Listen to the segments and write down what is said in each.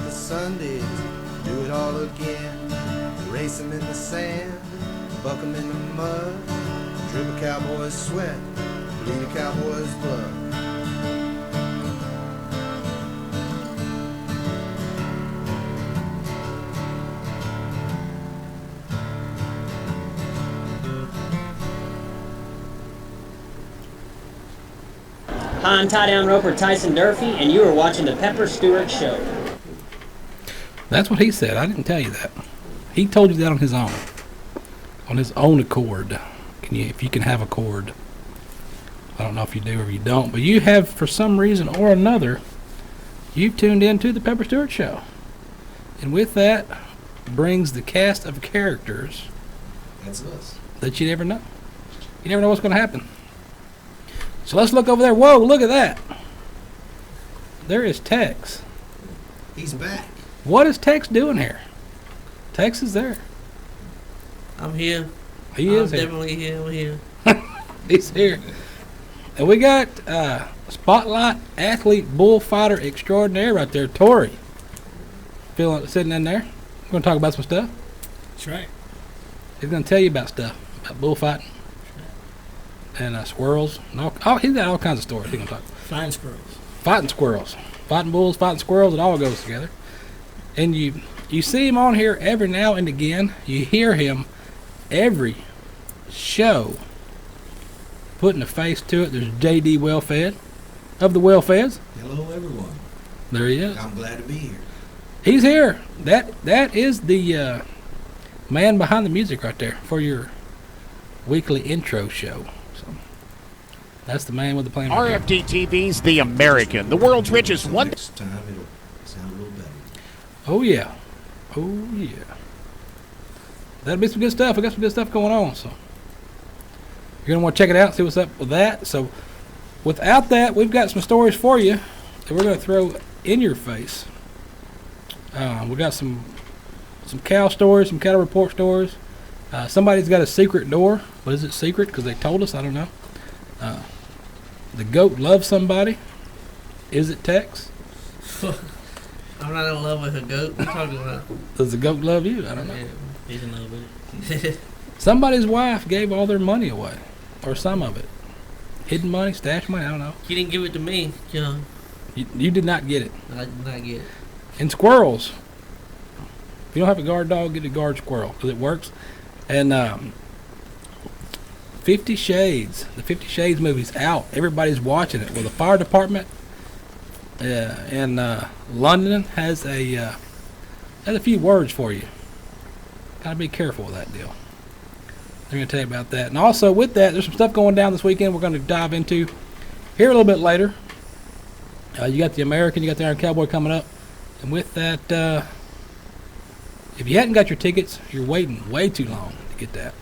the Sundays, do it all again. Race 'em in the sand, buck 'em in the mud, drip a cowboy's sweat, bleed a cowboy's blood. Hi, I'm tie-down roper Tyson Durfee, and you are watching the Pepper Stewart Show. That's what he said. I didn't tell you that. He told you that on his own accord. If you can have a cord. I don't know if you do or you don't, but you have, for some reason or another, you've tuned into the Pepper Stewart Show. And with that brings the cast of characters. That's us. That you never know. You never know what's going to happen. So let's look over there. Whoa, look at that. There is Tex. He's back. What is Tex doing here? Tex is there. I'm here. He is I'm definitely here. I'm here. He's here. And we got Spotlight Athlete Bullfighter Extraordinaire right there, Tori. Sitting in there. We're going to talk about some stuff. That's right. He's going to tell you about stuff, about bullfighting. And squirrels. And he's got all kinds of stories he's going to talk about. Fighting squirrels. Fighting squirrels. Fighting bulls, fighting squirrels, it all goes together. And you see him on here every now and again. You hear him every show putting a face to it. There's JD WellFed of the WellFeds. Hello, everyone. There he is. I'm glad to be here. He's here. That is the man behind the music right there for your weekly intro show. So that's the man with the plan. RFD TV's The American, the world's richest one. Next time it'll sound a little better. Oh yeah. Oh yeah. That'll be some good stuff. We got some good stuff going on. So you're gonna want to check it out, see what's up with that. So without that, we've got some stories for you that we're gonna throw in your face. We got some cow stories, some cattle report stories. Somebody's got a secret door. What is it secret? Because they told us. I don't know. The goat loves somebody. Is it Tex? I'm not in love with a goat. What are you talking about? Does the goat love you? I don't know. Yeah, he's in love with it. Somebody's wife gave all their money away. Or some of it. Hidden money, stash money, I don't know. He didn't give it to me, John. You did not get it. I did not get it. And squirrels. If you don't have a guard dog, get a guard squirrel. Because it works. And 50 Shades. The 50 Shades movie's out. Everybody's watching it. Well, the fire department in London has a few words for you. Gotta be careful with that deal. They're going to tell you about that. And also with that, there's some stuff going down this weekend we're going to dive into here a little bit later. You got the American, you got the Iron Cowboy coming up. And with that, if you hadn't got your tickets, you're waiting way too long to get that.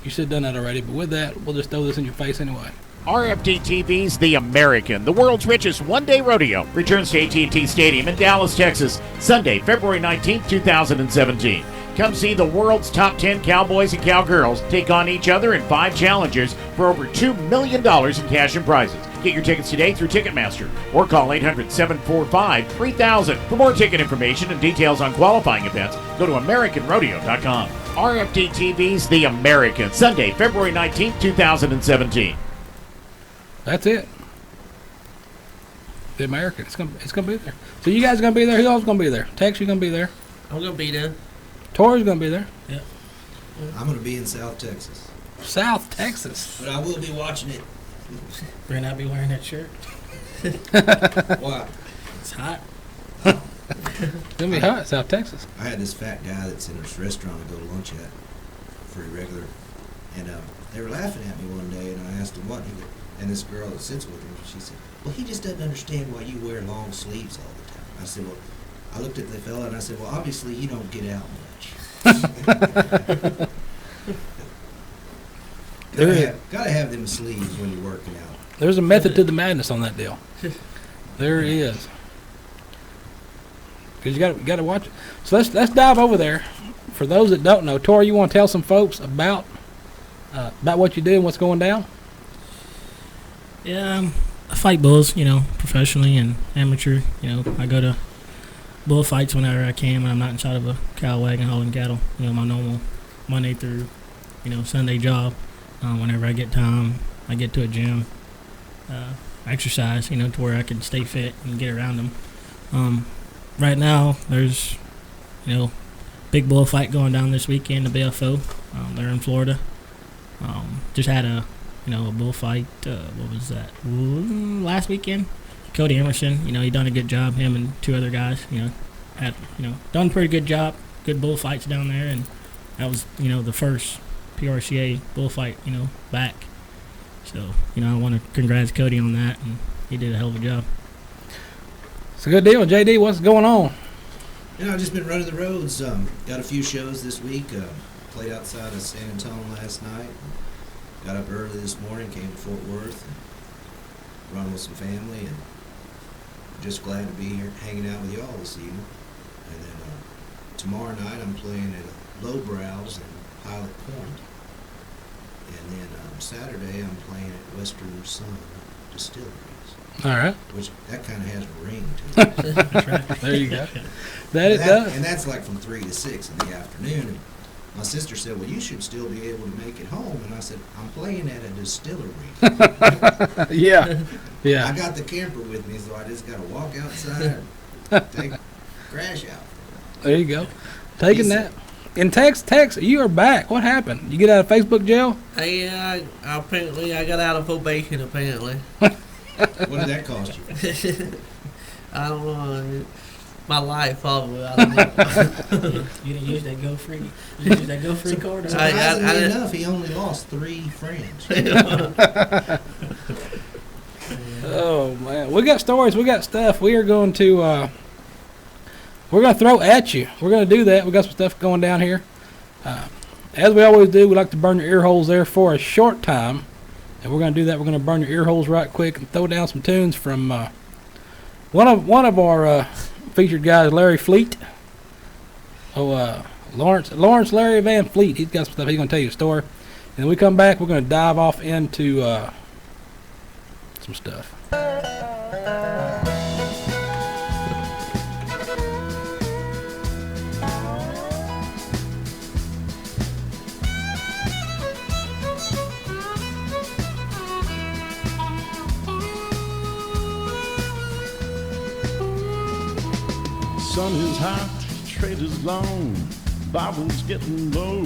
You should have done that already. But with that, we'll just throw this in your face anyway. RFD TV's The American, the world's richest one-day rodeo, returns to AT&T Stadium in Dallas, Texas, Sunday, February 19th, 2017. Come see the world's top 10 cowboys and cowgirls take on each other in 5 challengers for over $2 million in cash and prizes. Get your tickets today through Ticketmaster or call 800-745-3000. For more ticket information and details on qualifying events, go to AmericanRodeo.com. RFD TV's The American, Sunday, February 19th, 2017. That's it. The American. It's gonna be there. So you guys are gonna be there. Who else is gonna be there? Tex, you gonna be there. I'm going to be there. Tori's gonna be there. Yeah. I'm going to be in South Texas. South Texas. But I will be watching it. Better not be wearing that shirt. Why? It's hot. It's gonna be hot, South Texas. I had this fat guy that's in this restaurant I go to lunch at, pretty regular, and they were laughing at me one day, and I asked him what, and this girl that sits with him, she said, well, he just doesn't understand why you wear long sleeves all the time. I said, well, I looked at the fella and I said, well, obviously you don't get out much. Gotta have them sleeves when you're working out. There's a method to the madness on that deal. There is. Because you got to watch it. So let's dive over there. For those that don't know, Tori, you want to tell some folks about what you do and what's going down? Yeah, I fight bulls, professionally and amateur. I go to bullfights whenever I can when I'm not inside of a cow wagon hauling cattle. You know, my normal Monday through, Sunday job. Whenever I get time, I get to a gym, exercise, to where I can stay fit and get around them. Right now, there's, big bullfight going down this weekend, the BFO. They're in Florida. Just had a bullfight, what was that, last weekend? Cody Emerson, he done a good job, him and two other guys, had, done a pretty good job, good bullfights down there, and that was, the first PRCA bullfight, back. So, I want to congratulate Cody on that, and he did a hell of a job. It's a good deal. JD, what's going on? I've just been running the roads. Got a few shows this week. Played outside of San Antonio last night. Got up early this morning, came to Fort Worth, and run with some family, and just glad to be here hanging out with y'all this evening. And then tomorrow night I'm playing at Lowbrows in Pilot Point. And then Saturday I'm playing at Western Sun Distilleries. All right. Which, that kind of has a ring to it. That's right. There you go. It does. And that's like from 3 to 6 in the afternoon. And my sister said, well, you should still be able to make it home. And I said, I'm playing at a distillery. Yeah. Yeah. I got the camper with me, so I just got to walk outside and take crash out. There you go. Taking that. In Tex, you are back. What happened? You get out of Facebook jail? Hey, apparently I got out of probation, apparently. What did that cost you? I don't know. My life, probably. I don't know. You didn't use that Go Free. You didn't use that Go Free card. Surprisingly enough, he only lost 3 friends. Oh man, we got stories. We got stuff. We are going to. We're going to throw at you. We're going to do that. We got some stuff going down here. As we always do, we like to burn your ear holes there for a short time. And we're going to do that. We're going to burn your ear holes right quick and throw down some tunes from one of our featured guys, Larry Fleet. Lawrence Larry Van Fleet. He's got some stuff. He's going to tell you a story. And when we come back, we're going to dive off into some stuff. Sun is hot, trade is long, Bobbles getting low.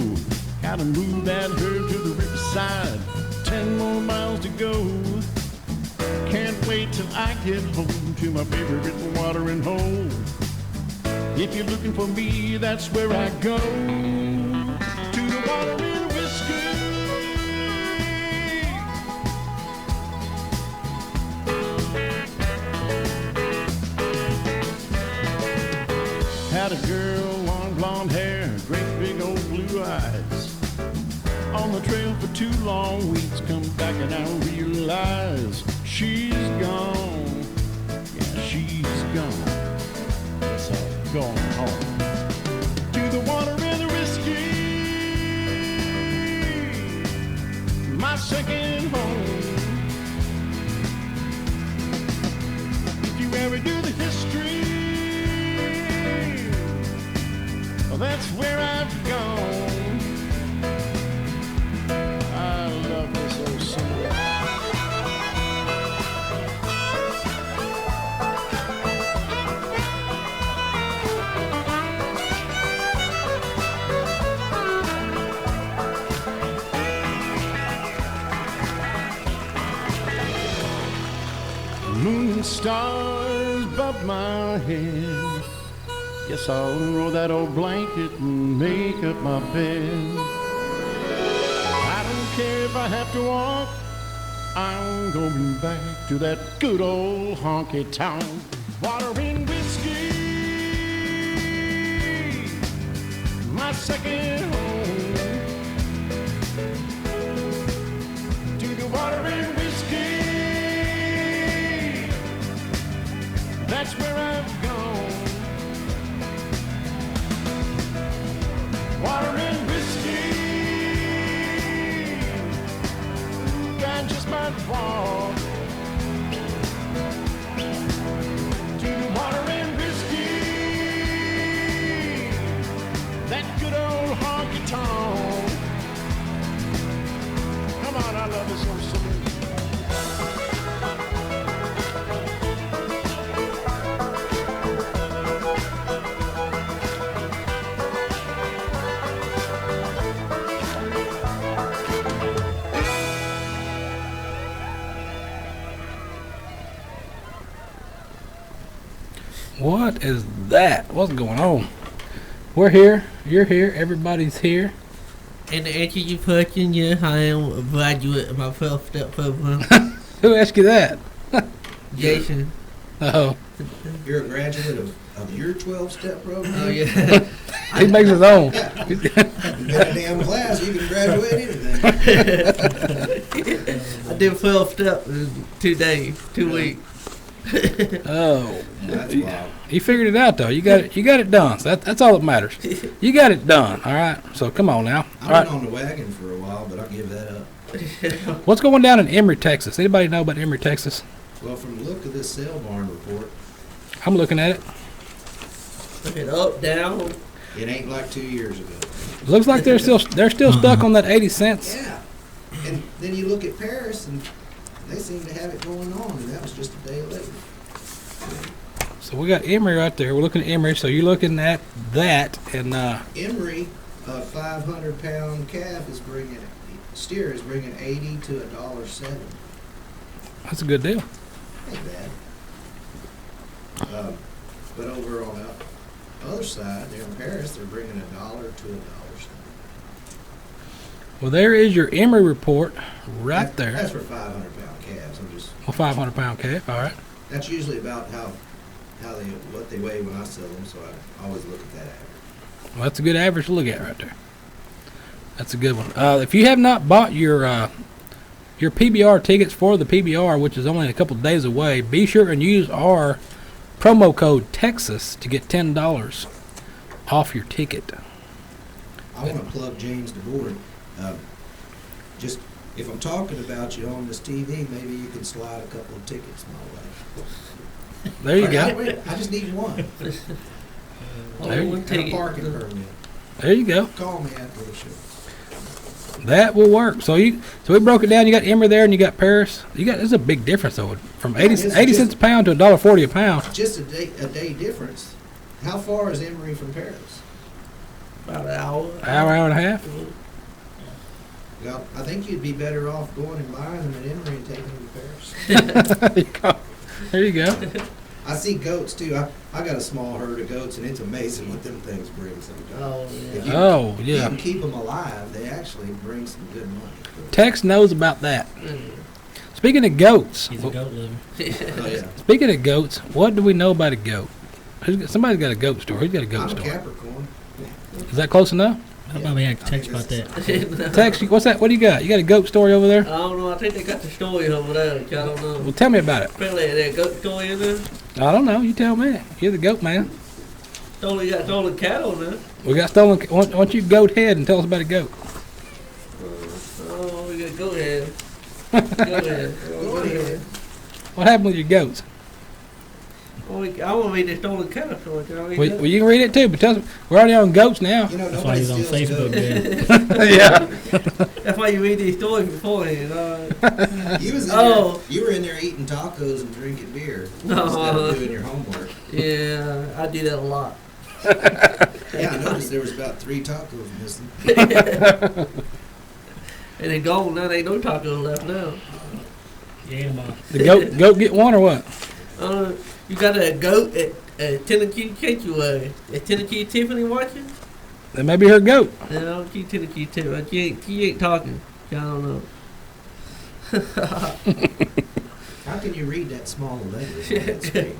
Gotta move that herd to the riverside, 10 more miles to go. Can't wait till I get home to my favorite watering hole. If you're looking for me, that's where I go, to the watering whiskey. Had a girl, long blonde hair, great big old blue eyes. On the trail for 2 long weeks, come back and I realize she's gone. Yeah, she's gone. So I'm going home to the water and the whiskey, my second home. If you ever do the history, that's where I've gone. I love this old song. Moon and stars above my head, guess I'll roll that old blanket and make up my bed. I don't care if I have to walk, I'm going back to that good old honky tonk. Water and whiskey, my second home. To the water and whiskey, that's where I've gone. Water and whiskey, I just might walk to the water and whiskey, What is that? What's going on? We're here. You're here. Everybody's here. And to answer your question, yes, I am a graduate of my 12-step program. Who asked you that? Jason. Oh, You're a graduate of your 12-step program? Oh, yeah. he makes his own. You got a damn class, you can graduate anything. I did 12 steps in 2 days, 2 weeks. Oh, That's wild. you figured it out though. You got it. You got it done. So that's all that matters. You got it done. All right. So come on now. I've All right. been on the wagon for a while, but I'll give that up. What's going down in Emory, Texas? Anybody know about Emory, Texas? Well, from the look of this sale barn report, I'm looking at it. Looking up, down. it ain't like 2 years ago. Looks like they're still stuck on that 80 cents. Yeah. And then you look at Paris, and they seem to have it going on, and that was just a day later. So we got Emory right there. We're looking at Emory. So you're looking at that, and Emory, a 500-pound calf steer is bringing 80 to $1.07. that's a good deal. Ain't bad. But over on the other side, there in Paris, they're bringing $1 to $1.07. Well, there is your Emory report right there. That's for 500-pound calves. Well, 500-pound calf. All right. That's usually about what they weigh when I sell them. So I always look at that average. Well, that's a good average to look at right there. That's a good one. If you have not bought your PBR tickets for the PBR, which is only a couple of days away, be sure and use our promo code Texas to get $10 off your ticket. I want to plug James DeBoard. Just if I'm talking about you on this TV, maybe you can slide a couple of tickets my way. There you go. I just need one. There you- And a parking permit. There you go. Call me after the show. That will work. So we broke it down. You got Emory there, and you got Paris. There's a big difference though, from 80 cents a pound to $1.40 a pound. Just a day difference. How far is Emory from Paris? About an hour. Hour and a half. Well, I think you'd be better off going and buying them at Emory and taking them to Paris. There you go. I see goats too. I got a small herd of goats, and it's amazing what them things bring sometimes. Oh, If yeah. you, Oh, you yeah. can keep them alive, they actually bring some good money. Tex knows about that. Speaking of goats, He's a goat lover. Oh, yeah. speaking of goats, what do we know about a goat? Somebody's got a goat store. Who's got a I'm goat a store? Capricorn. Is that close enough? I probably had to text about that. Tex, what's that? What do you got? You got a goat story over there? I don't know. I think they got the story over there. I don't know. Well, tell me about it. Apparently, that goat story in there. I don't know. You tell me. You're the goat man. Totally got stolen cattle in there. We got stolen. Why don't you goat head and tell us about a goat? Oh, we got goat head. Goat head. Go ahead. What happened with your goats? Oh, I want to read the stolen cattle story. Can I read Well, that? you can read it too, but tell us. We're already on goats now. You know, That's why nobody he's on steals Facebook, goats. man. Yeah. That's why you read these stories beforehand. You was in Oh. there, you were in there eating tacos and drinking beer No. instead of doing your homework. Yeah, I do that a lot. Yeah, I noticed there was about 3 tacos missing. And they gone now. There ain't no tacos left now. Yeah, man. The goat get one or what? You got a goat at Tennessee Sanctuary. At Tennessee Tiffany watching? That may be her goat. No, I don't see Tennessee Tiffany. She ain't talking. I don't know. How can you read that small letters on that screen?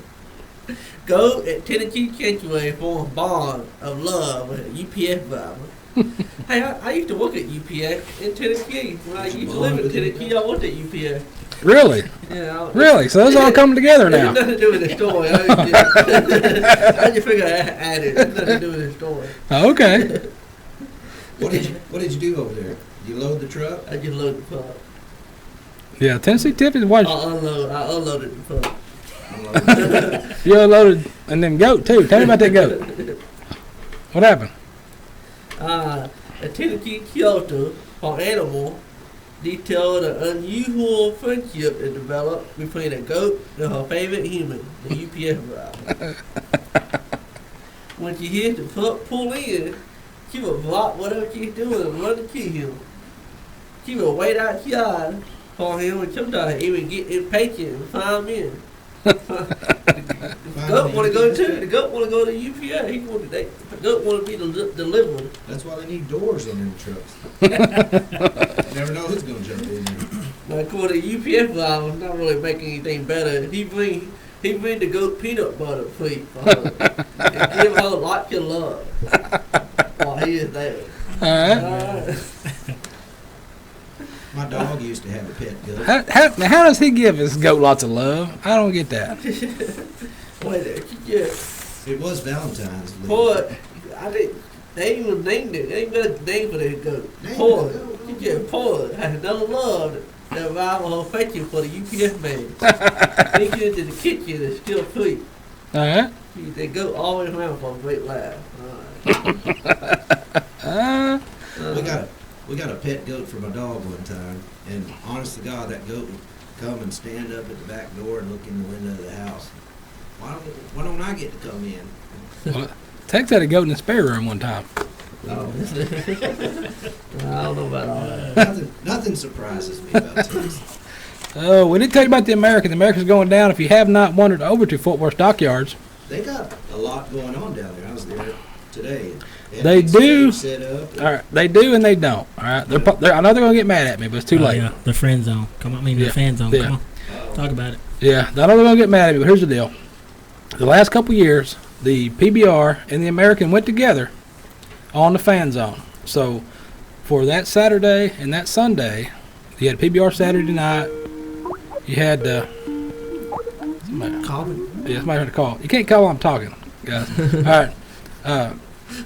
Goat at Tennessee Sanctuary form a bond of love with a UPS driver. Hey, I used to work at UPS in Tennessee. When I used to live in Tennessee, I worked at UPS. Really? Yeah. Really? So those all come together It now. has nothing to do with the story. I just figured I added. It has nothing to do with the story. Oh, okay. What did you do over there? You load the truck? I just loaded the truck. Yeah, Tennessee Tiffany's watch. I unloaded the truck. You unloaded and then goat too. Tell me about that goat. What happened? A Tennessee shelter for animal detailed an unusual friendship that developed between a goat and her favorite human, the UPS driver. When she hears the truck pull in, she will drop whatever she's doing and run to see him. She will wait outside for him and sometimes even get impatient and climb in. The goat want to go too. The goat want to go to UPS. The goat want to be delivered. That's why they need doors on them trucks. Never know who's going to jump in there. Now, according to UPS driver, not really making anything better. He bring the goat peanut butter treat for her and give her lots of love while he is there. All right. My dog used to have a pet goat. How does he give his goat lots of love? I don't get that. Wait there, yeah. It was Valentine's Day. Boy, they even named it. They ain't got a name for that goat. Name Poor, the goat. she just poor. Had another love that rival her affection for the UPS man. They get into the kitchen and still sleep. All right. They go all the way around for a great laugh. We got a pet goat for my dog one time, and honest to God, that goat would come and stand up at the back door and look in the window of the house. Why don't I get to come in? Well, Tex had a goat in the spare room one time. Oh. I don't know about all that. Nothing surprises me about Tex. Oh, we didn't tell you about the American. The American's going down. If you have not wandered over to Fort Worth Stockyards, They got a lot going on down there. I was there today. They do. Set up. all right, they do and they don't. All right, I know they're gonna get mad at me, but it's too late. Yeah, the friend zone. Come on, the fan zone. Yeah. Come on, talk about it. Yeah, I know they're gonna get mad at me, but here's the deal. The last couple years, the PBR and the American went together on the fan zone. So for that Saturday and that Sunday, you had PBR Saturday night. You had somebody Call me. Yeah, somebody had to call. You can't call while I'm talking, guys. All right.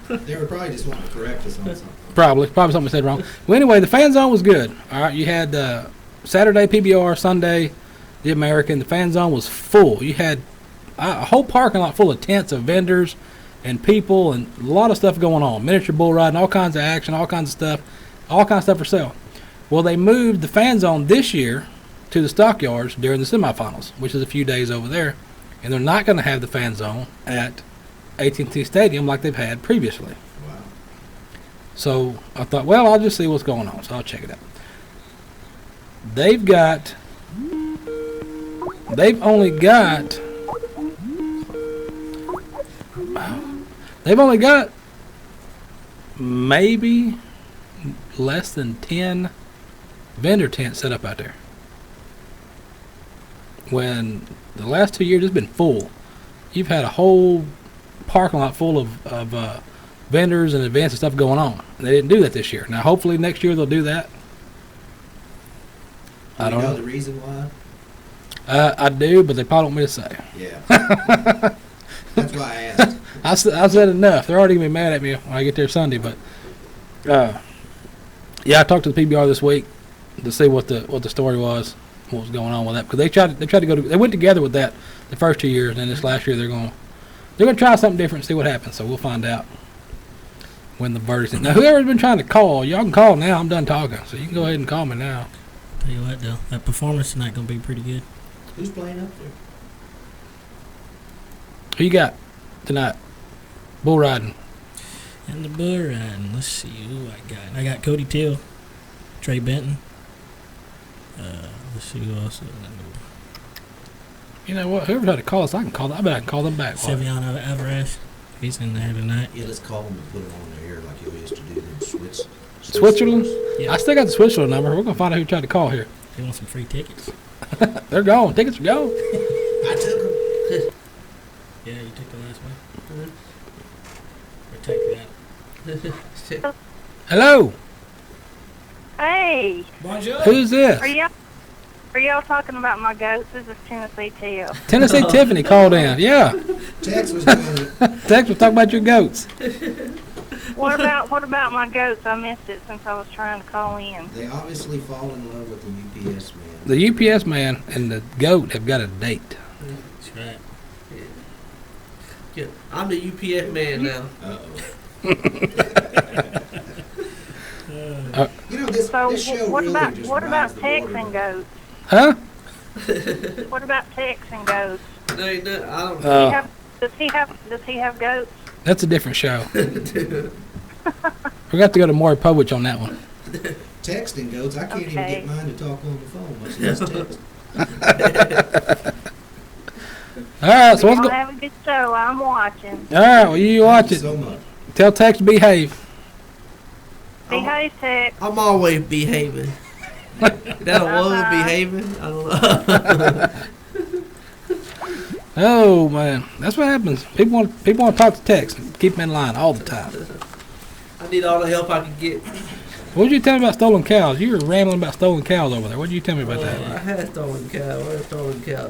They were probably just wanting to correct us on something. Probably something I said wrong. Well, anyway, the fan zone was good. All right, you had Saturday PBR, Sunday the American. The fan zone was full. You had a whole parking lot full of tents of vendors and people and a lot of stuff going on. Miniature bull riding, all kinds of action, all kinds of stuff for sale. Well, they moved the fan zone this year to the stockyards during the semifinals, which is a few days over there, and they're not going to have the fan zone at AT&T Stadium like they've had previously. Wow. So I thought, well, I'll just see what's going on. So I'll check it out. They've only got maybe less than 10 vendor tents set up out there. When the last 2 years it's been full. You've had a whole parking lot full of vendors and events and stuff going on. And they didn't do that this year. Now, hopefully next year they'll do that. I don't know the reason why. I do, but they probably don't want me to say. Yeah. That's why I asked. I said enough. They're already gonna be mad at me when I get there Sunday. But yeah, I talked to the PBR this week to see what the story was, what was going on with that. Because they tried to go. They went together with that the first 2 years, and then this last year they're gonna try something different, see what happens. So we'll find out when the verdict's in. Now, whoever's been trying to call, y'all can call now. I'm done talking, so you can go ahead and call me now. Tell you what, though, that performance tonight gonna be pretty good. Who's playing up there? Who you got tonight? Bull riding. And the bull riding. Let's see who I got. I got Cody Till, Trey Benton. Let's see who else. You know what? Whoever tried to call us, I bet I can call them back. Seviano Alvarez. He's in there tonight. Yeah, let's call them and put them on the air like you used to do in Switzerland? Yeah. I still got the Switzerland number. We're going to find out who tried to call here. They want some free tickets. They're gone. Tickets are gone. I took them. Yeah, you took the last one. Or take that. Hello. Hey, Bonjour. Who's this? are y'all talking about my goats? This is Tennessee Till. Tennessee Tiffany called in. Yeah. Tex was doing it. Tex was talking about your goats. What about my goats? I missed it since I was trying to call in. They obviously fall in love with the UPS man. The UPS man and the goat have got a date. That's right. Yeah, I'm the UPS man now. You know this. So So This show what really about just what rides about the Tex border, and though. goats? Huh? What about Tex and goats? No, I don't. Does he have goats? That's a different show. We got to go to Maury Povich on that one. Texting goats. I can't even Okay. get mine to talk on the phone, much less text. All right, so Y'all let's go. have a good show. I'm watching. All right, well, you watch Thank you it. so much. Tell Tex to behave. Behave, Tex. I'm always behaving. That was behaving. I don't know. Oh man, that's what happens. People want to talk to Tex. Keep him in line all the time. I need all the help I can get. What did you tell me about stolen cows? You were rambling about stolen cows over there. What did you tell me about I that? had stolen cow. Where's stolen cow?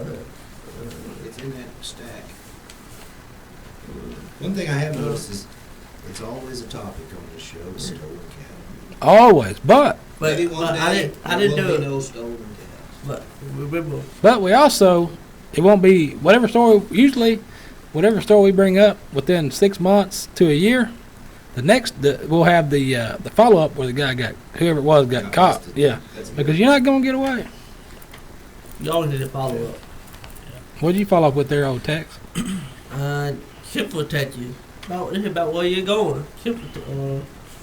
It's in that stack. One thing I have noticed is it's always a topic on this show, is stolen cattle. Always, but Maybe one day I didn't there do will be it. no stolen cows. But remember, we also, it won't be whatever story. Usually, whatever story we bring up within 6 months to a year, we'll have the follow up where the guy whoever it was got caught. busted. Yeah, That's because you're not gonna get away. you always need to follow up. What did you follow up with there, old Tex? Chip will touch you. About where you're going. Chip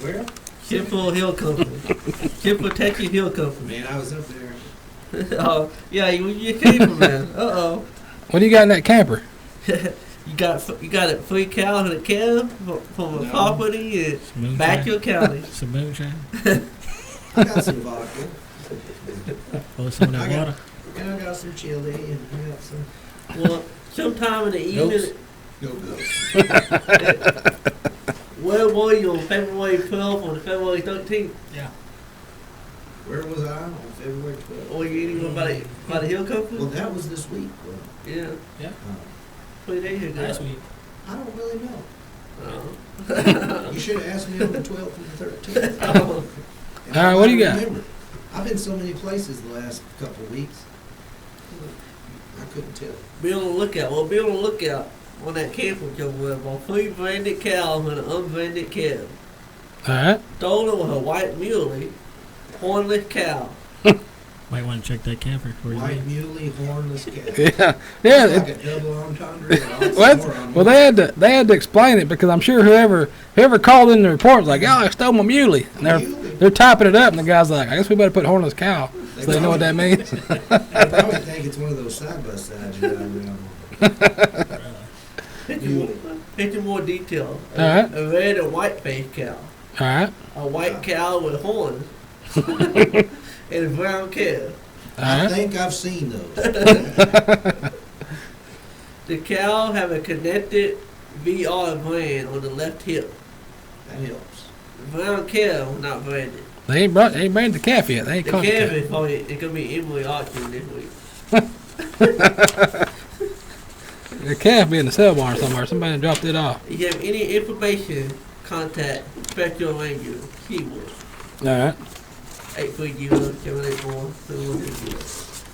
Where? Chippewa Hill Company. Chippewa Texas Hill Company. Man, I was up there. Oh, yeah, you came from there. What do you got in that camper? You got a free cow and a calf from a No. property in Moonshine. Bachelor County. Some moonshine. I got some vodka. Pour some of I that got- water. And I got some chili and I got some Well, sometime in the evening, no goats. where were you on February 12th or February 13th? Where was I on February 12th? Or you eating by the Hill Company? Well, that was this week. Well, Yeah, uh, 3 days ago. Last week. I don't really know. Oh. You should have asked me on the 12th and the 13th. Oh. And All I right, what do you might got? remember. I've been so many places the last couple of weeks. I couldn't tell. Be on the lookout. Well, be on the lookout on that camper you're with on 3 branded cows and an unbranded calf. All right. Stolen with a white muley, hornless cow. Might want to check that camper for you. White muley, hornless cat. Yeah. Yeah. It's like a double entendre. Well, they had to explain it because I'm sure whoever called in the report was like, "Oh, I stole my muley," and they're typing it up, and the guy's like, "I guess we better put hornless cow," so they know what that means. They probably think it's one of those side by sides you ride around Hit you more detail. All right. A red and white faced cow. All right. A white cow with horns. And a brown calf. All I right. think I've seen those. The cow have a connected VR brand on the left hip. That helps. The brown cow not branded. They ain't branded the calf yet. They ain't The caught the calf calf. is probably it's gonna be Emily auction this week. The calf be in the cell barn somewhere. Somebody dropped it off. If you have any information, contact Special Ranger Keyword. All right. 830-784-2160.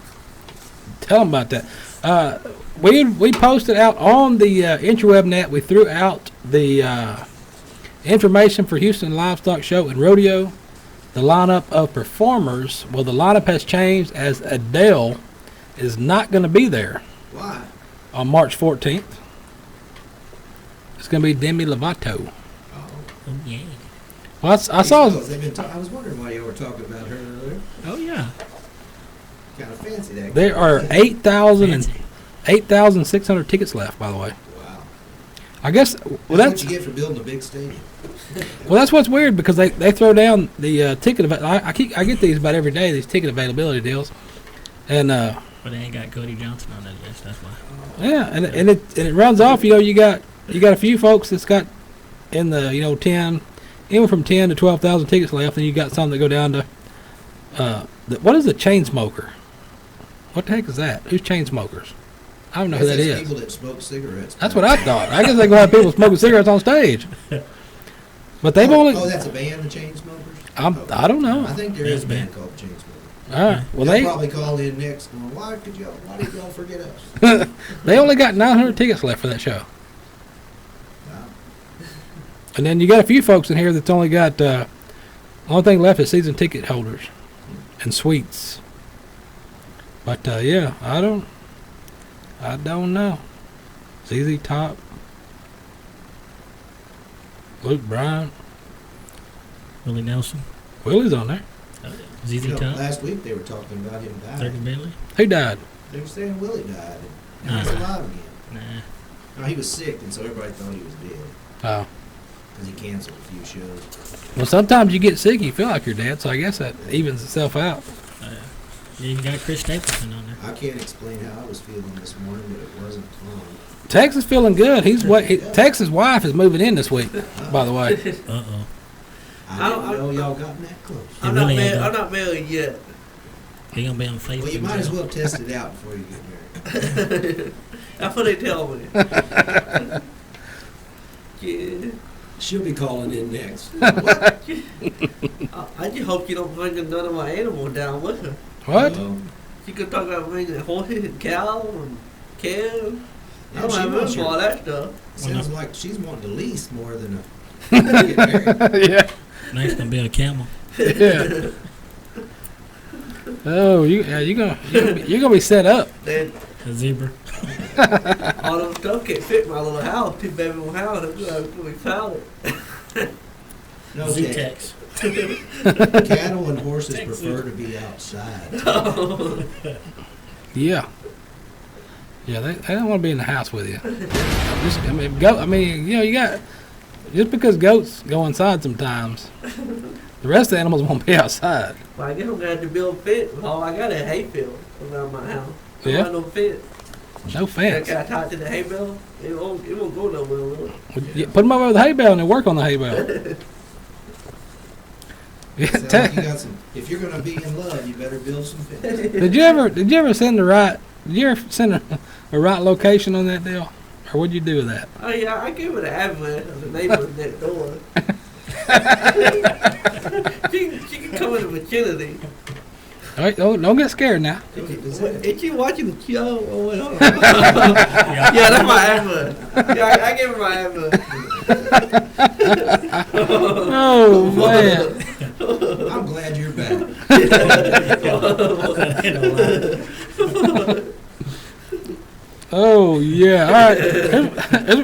Tell them about that. We posted out on the interweb net. We threw out the information for Houston Livestock Show and Rodeo, the lineup of performers. Well, the lineup has changed as Adele is not going to be there Why? on March 14th. It's going to be Demi Lovato. Oh. Oh, yeah. Well, I saw. I was wondering why you were talking about her earlier. Oh, yeah. Kind of fancy that. There are 8,600 tickets left. By the way, Wow. I guess. Well, That's that's what you get for building a big stadium. Well, that's what's weird because they throw down the ticket. I get these about every day. These ticket availability deals, and But they ain't got Cody Johnson on that list. That's why. yeah, and it runs off. You got a few folks that's got in the 10, anywhere from 10 to 12,000 tickets left, and you got some that go down to what is a chain smoker? What the heck is that? Who's chain smokers? I don't know who that That's is. people that smoke cigarettes. That's what I thought. I guess they're gonna have people smoking cigarettes on stage. But they've Oh, only. that's a band, the Chainsmokers? I don't know. I think there There's is a a band band. called the Chainsmokers. All right. Well, They'll they probably call in next going, why did y'all forget us? they only got 900 tickets left for that show. Wow. And then you got a few folks in here that's only got Only thing left is season ticket holders and suites. But yeah, I don't know. ZZ Top, Luke Bryan, Willie Nelson. Willie's on there. ZZ You know, Top. last week they were talking about him dying. 30 Bentley. Who died? They were saying Willie died. And he's alive again. Nah. No, he was sick, and so everybody thought he was dead. Oh. Because he canceled a few shows. Well, sometimes you get sick, you feel like you're dead, so I guess that evens itself out. Yeah, you got Chris Stapleton on there. I can't explain how I was feeling this morning, but it wasn't fun. Tex is feeling good. Tex's wife is moving in this week, by the way. Uh-oh. I didn't know y'all gotten that close. I'm not married yet. He gonna be on Facebook. Well, you might as well test it out before you get married. That's what they tell me. Yeah. She'll be calling in next. I just hope you don't bring none of my animals down with her. What? She could talk about bringing horses and cows and calves. I don't she have room wants for all that stuff. Sounds like she's wanting to lease more than a get married. Yeah. Next gonna be a camel. Yeah. Oh, you're gonna be set up. Then A zebra. all them stuff can't fit in my little house, 2-bedroom house. I'm gonna be found it. No, Z-Tex. cattle and horses prefer to be outside. Yeah. Yeah, they don't want to be in the house with you. You got just because goats go inside sometimes, the rest of the animals won't be outside. Well, I guess I'm gonna have to build a fence. All I got is a hay field around my house. I Yeah. got no fence. No fence. Can I tie it to the hay bale? It won't go nowhere, will it? Put them over the hay bale and then work on the hay bale. Yeah, Sounds like you got some. If you're gonna be in love, you better build some fence. Did you ever send a right location on that deal? Or what'd you do with that? Oh yeah, I gave her the address of the neighbor next door. she can come in the vicinity. All right, don't get scared now. Is she watching the show? Oh, wait, hold on. Yeah, that's my address. Yeah, I gave her my address. Oh man. I'm glad you're back. Oh yeah. All right.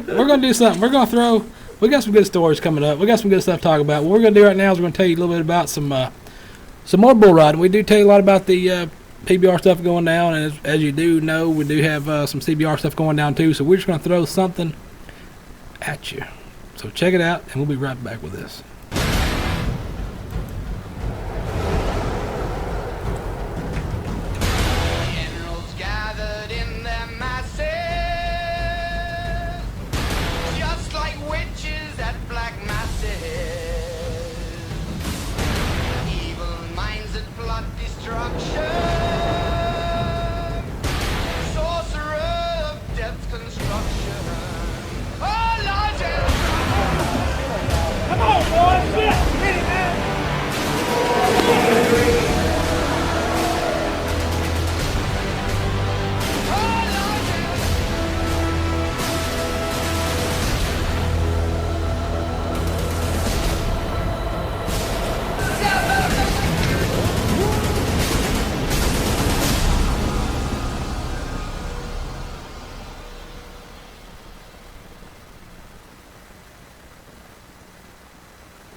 We're gonna do something. We got some good stories coming up. We got some good stuff to talk about. What we're gonna do right now is we're gonna tell you a little bit about some more bull riding. We do tell you a lot about the PBR stuff going down, and as you do know, we do have some CBR stuff going down too. So we're just gonna throw something at you. So check it out, and we'll be right back with this. Generals gathered in their masses, just like witches at black masses. Evil minds that plot destruction, sorcerer of death's construction. Oh, Lord, come on, boys! Get it, man!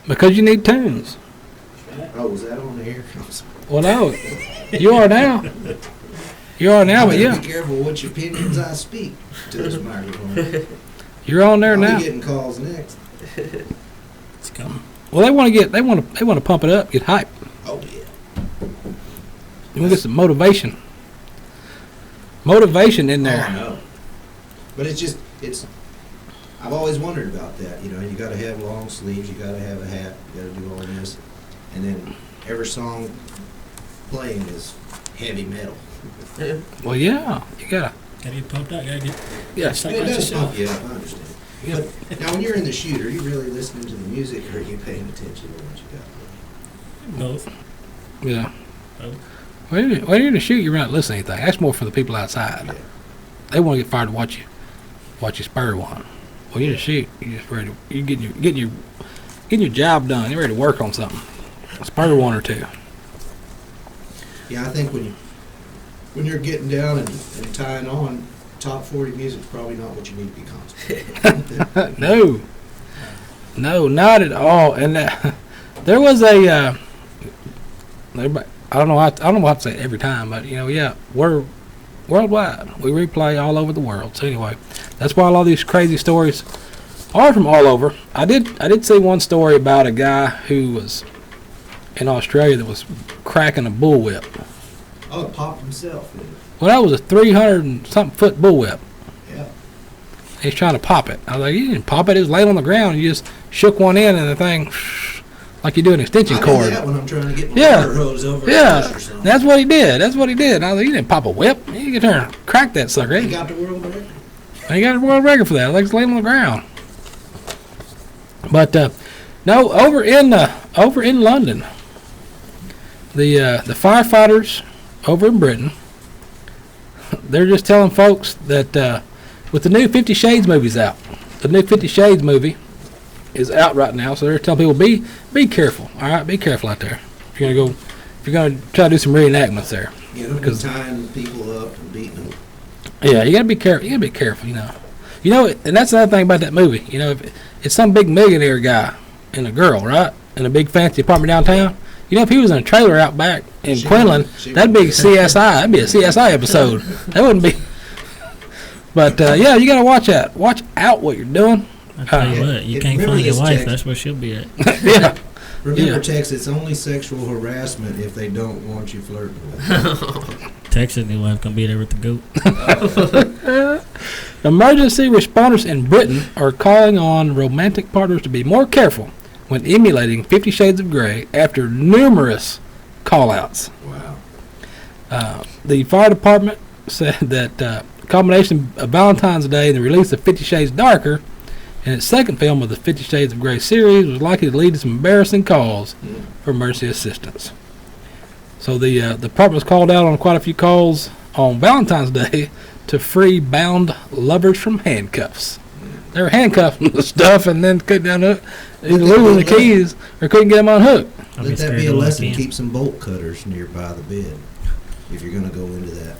Because you need tunes. Oh, was that on the air? Well, no, you are now. You are now, but yeah, Be careful which opinions I speak to this microphone. you're on there I'll now. be getting calls next. It's coming. Well, they want to pump it up, get hype. Oh yeah. You want to get some motivation. Motivation in Oh, there. I know. But it's. I've always wondered about that. You know, you got to have long sleeves, you got to have a hat, you got to do all this, and then every song playing is heavy metal. Well, yeah, you gotta. Gotta get pumped out. Gotta get. Yeah, It does pump you up, I understand. Yeah. But now, when you're in the chute, are you really listening to the music, or are you paying attention to what you got? Both. Yeah. Oh. When you're in the shoot, you're not listening to anything. That's more for the people outside. Yeah. They want to get fired to watch you spur one. Well, you're in the shoot. You just ready. You getting your job done. You're ready to work on something. Spur one or two. Yeah, I think when you're getting down and tying on, top 40 music's probably not what you need to be concentrating. No, not at all. And there was a. I don't know what to say every time, but we're worldwide. We replay all over the world. So anyway, that's why a lot of these crazy stories are from all over. I did see one story about a guy who was in Australia that was cracking a bullwhip. Oh, it popped himself. Well, that was a 300 and something foot bullwhip. Yeah. He's trying to pop it. I was like, you didn't pop it. It was laid on the ground. You just shook one in, and the thing, like you do an extension cord. I do that when I'm trying to get my water hose over. Yeah, that's what he did. And I was like, you didn't pop a whip. You can turn and crack that sucker. He got the world record. He got a world record for that. Like it's laying on the ground. But no, over in London, the firefighters over in Britain, they're just telling folks that with the new 50 Shades movies out, the new 50 Shades movie is out right now, so they're telling people be careful. All right, be careful out there. If you're gonna try to do some reenactments there. Yeah, don't be tying people up and beating them. Yeah, you gotta be careful. You gotta be careful. And that's another thing about that movie. If it's some big millionaire guy and a girl, right, in a big fancy apartment downtown. If he was in a trailer out back in Quinlan, that'd be CSI. That'd be a CSI episode. That wouldn't be. But yeah, you gotta watch out. Watch out what you're doing. I tell you what, you can't find your wife. That's where she'll be at. Yeah. Remember, Tex, it's only sexual harassment if they don't want you flirting with them. Tex and your wife gonna be there with the goat. Emergency responders in Britain are calling on romantic partners to be more careful when emulating 50 Shades of Grey after numerous call-outs. Wow. The fire department said that a combination of Valentine's Day and the release of 50 Shades Darker and its second film of the 50 Shades of Grey series was likely to lead to some embarrassing calls for emergency assistance. So the department was called out on quite a few calls on Valentine's Day to free bound lovers from handcuffs. They were handcuffing the stuff and then couldn't unhook, either losing the keys or couldn't get them unhooked. Let that be a lesson. Keep some bolt cutters nearby the bed if you're going to go into that.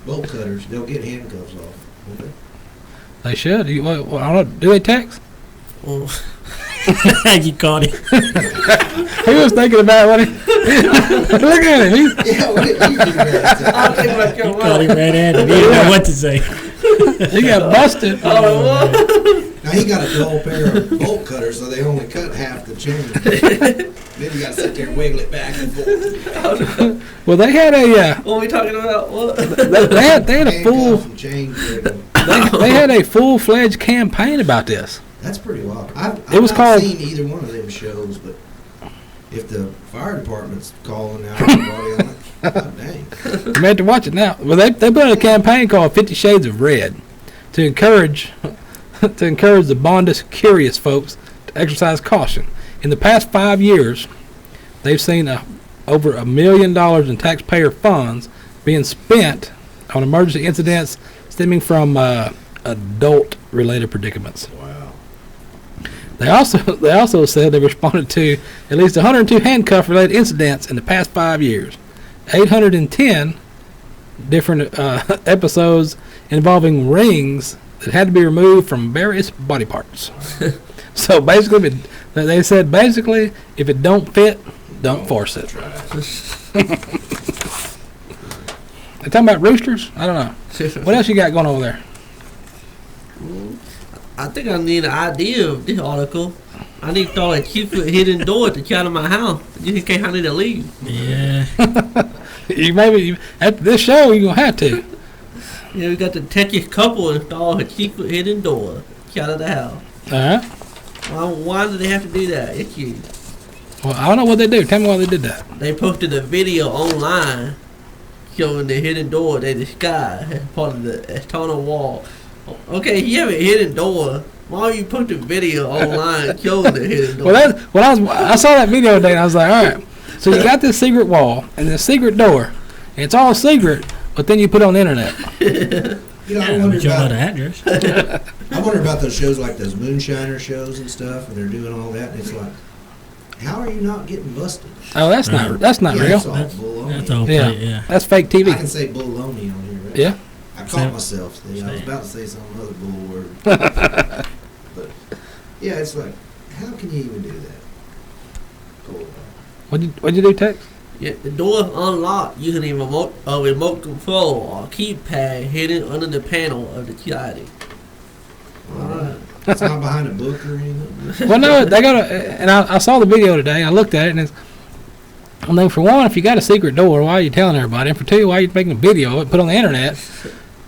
Bolt cutters, they'll get handcuffs off, won't they? They should. I don't know. Do they text? You caught him. He was thinking about what he. Look at him. You caught him red-handed. He didn't know what to say. He got busted. Now he got a dull pair of bolt cutters, so they only cut half the chain. Then you got to sit there and wiggle it back and forth. Well, they had a. What are we talking about? What? They had a full. They had a full-fledged campaign about this. That's pretty wild. I've It was not called- seen either one of them shows, but if the fire department's calling out everybody on it, god dang. You have to watch it now. Well, they put out a campaign called 50 Shades of Red to encourage the Bondist curious folks to exercise caution. In the past 5 years, they've seen over $1 million in taxpayer funds being spent on emergency incidents stemming from adult-related predicaments. Wow. They also said they responded to at least 102 handcuff-related incidents in the past 5 years. 810 different episodes involving rings that had to be removed from various body parts. So basically, they said if it don't fit, don't force it. They talking about roosters? I don't know. What else you got going over there? I think I need an idea of this article. I need to throw a 2-foot hidden door at the cat of my house just in case I need to leave. Yeah. After this show, you're gonna have to. Yeah, we got the Texas couple install a 2-foot hidden door out of the house. All right. Why do they have to do that? It's you. Well, I don't know what they do. Tell me why they did that. They posted a video online showing the hidden door they disguised as part of the external wall. Okay, you have a hidden door. Why are you posting a video online showing the hidden door? I saw that video today, and I was like, all right. So you got this secret wall and this secret door, and it's all secret, but then you put it on the internet. I wonder about the address. I wonder about those shows like those moonshiner shows and stuff, and they're doing all that, and it's like How are you not getting busted? Oh, that's not real. That's all That's baloney. all Yeah. play, yeah. That's fake I TV. can say baloney on here, right? Yeah. I Say caught it. myself. I was Say it. about to say some other bull word. But, yeah, it's like, how can you even do that? Cool. What'd you do, Tex? Yeah, the door unlocked using a remote control or keypad hidden under the panel of the kiosk. Alright. It's not behind a book or anything. Well, no, they got and I saw the video today. I looked at it, and it's. I mean, for one, if you got a secret door, why are you telling everybody? And for two, why are you making a video of it, put on the internet,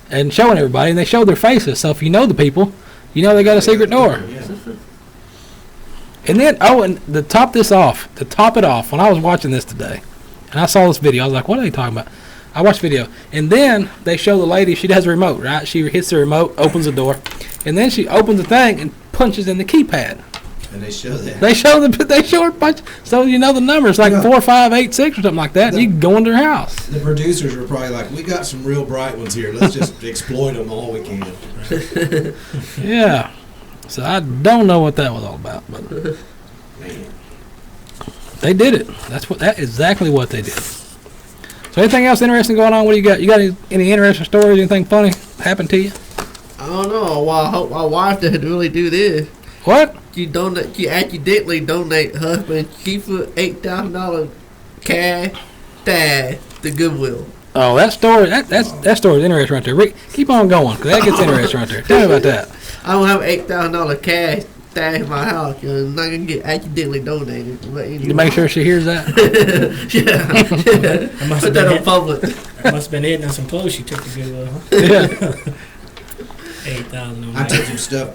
and showing everybody? And they show their faces, so if you know the people, you know they got a secret door. Yeah. And then, and to top it off, when I was watching this today, and I saw this video, I was like, what are they talking about? I watched the video, and then they show the lady, she has a remote, right? She hits the remote, opens the door, and then she opens the thing and punches in the keypad. And they show that. They show her punch, so you know the numbers, like 4, 5, 8, 6 or something like that, and you can go into her house. The producers were probably like, we got some real bright ones here. Let's just exploit them all we can. Yeah. So I don't know what that was all about, but Man. they did it. That's exactly what they did. So anything else interesting going on? What do you got? You got any interesting stories? Anything funny happened to you? I don't know. Well, I hope my wife doesn't really do this. What? She accidentally donate husband cheaper $8,000 cash tag to Goodwill. Oh, that story. That story is interesting right there. Rick, keep on going, 'cause that gets interesting right there. Tell me about that. I don't have $8,000 cash tag in my house because I'm not gonna get accidentally donated. But anyway. To make sure she hears that. yeah. I must Put have that on been public. I must have been hitting on some clothes she took to Goodwill. Huh? Yeah. 8,000 on I that. took some stuff.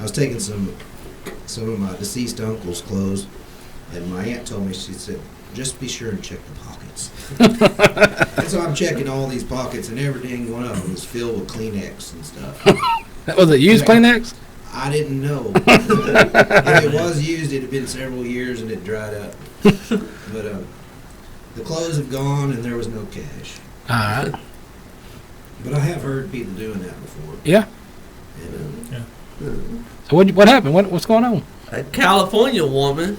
I was taking some of my deceased uncle's clothes, and my aunt told me, she said, just be sure and check the pockets. And so I'm checking all these pockets, and every dang one of them was filled with Kleenex and stuff. That was it. Used Kleenex? I didn't know. If it was used, it had been several years and it dried up. But the clothes have gone, and there was no cash. All right. But I have heard people doing that before. Yeah. And, So what happened? What's going on? A California woman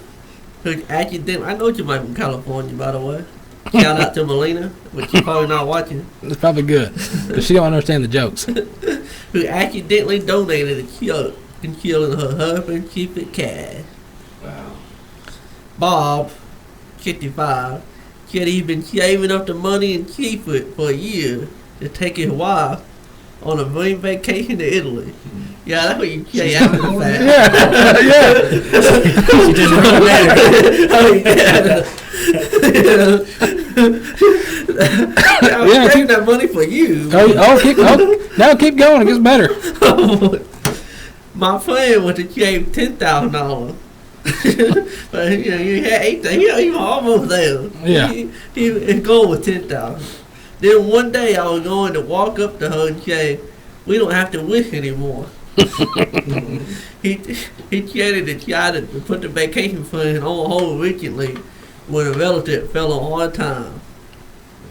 who accidentally, I know you might be from California, by the way. Shout out to Melina, but she's probably not watching. It's probably good, but she don't understand the jokes. Who accidentally donated a kiosk and killing her husband cheap at cash. wow. Bob, 55, said he'd been saving up the money and keep it for a year to take his wife on a dream vacation to Italy. Yeah, that's what you say after the fact. Yeah. She just wrote that. I was saving that money for you. Keep going. It gets better. My plan was to save $10,000. But you had $8,000. You were almost there. Yeah. His goal was $10,000. Then one day I was going to walk up to her and say, "We don't have to wish anymore." he chatted and tried to put the vacation fund on hold originally when a relative fell on hard time.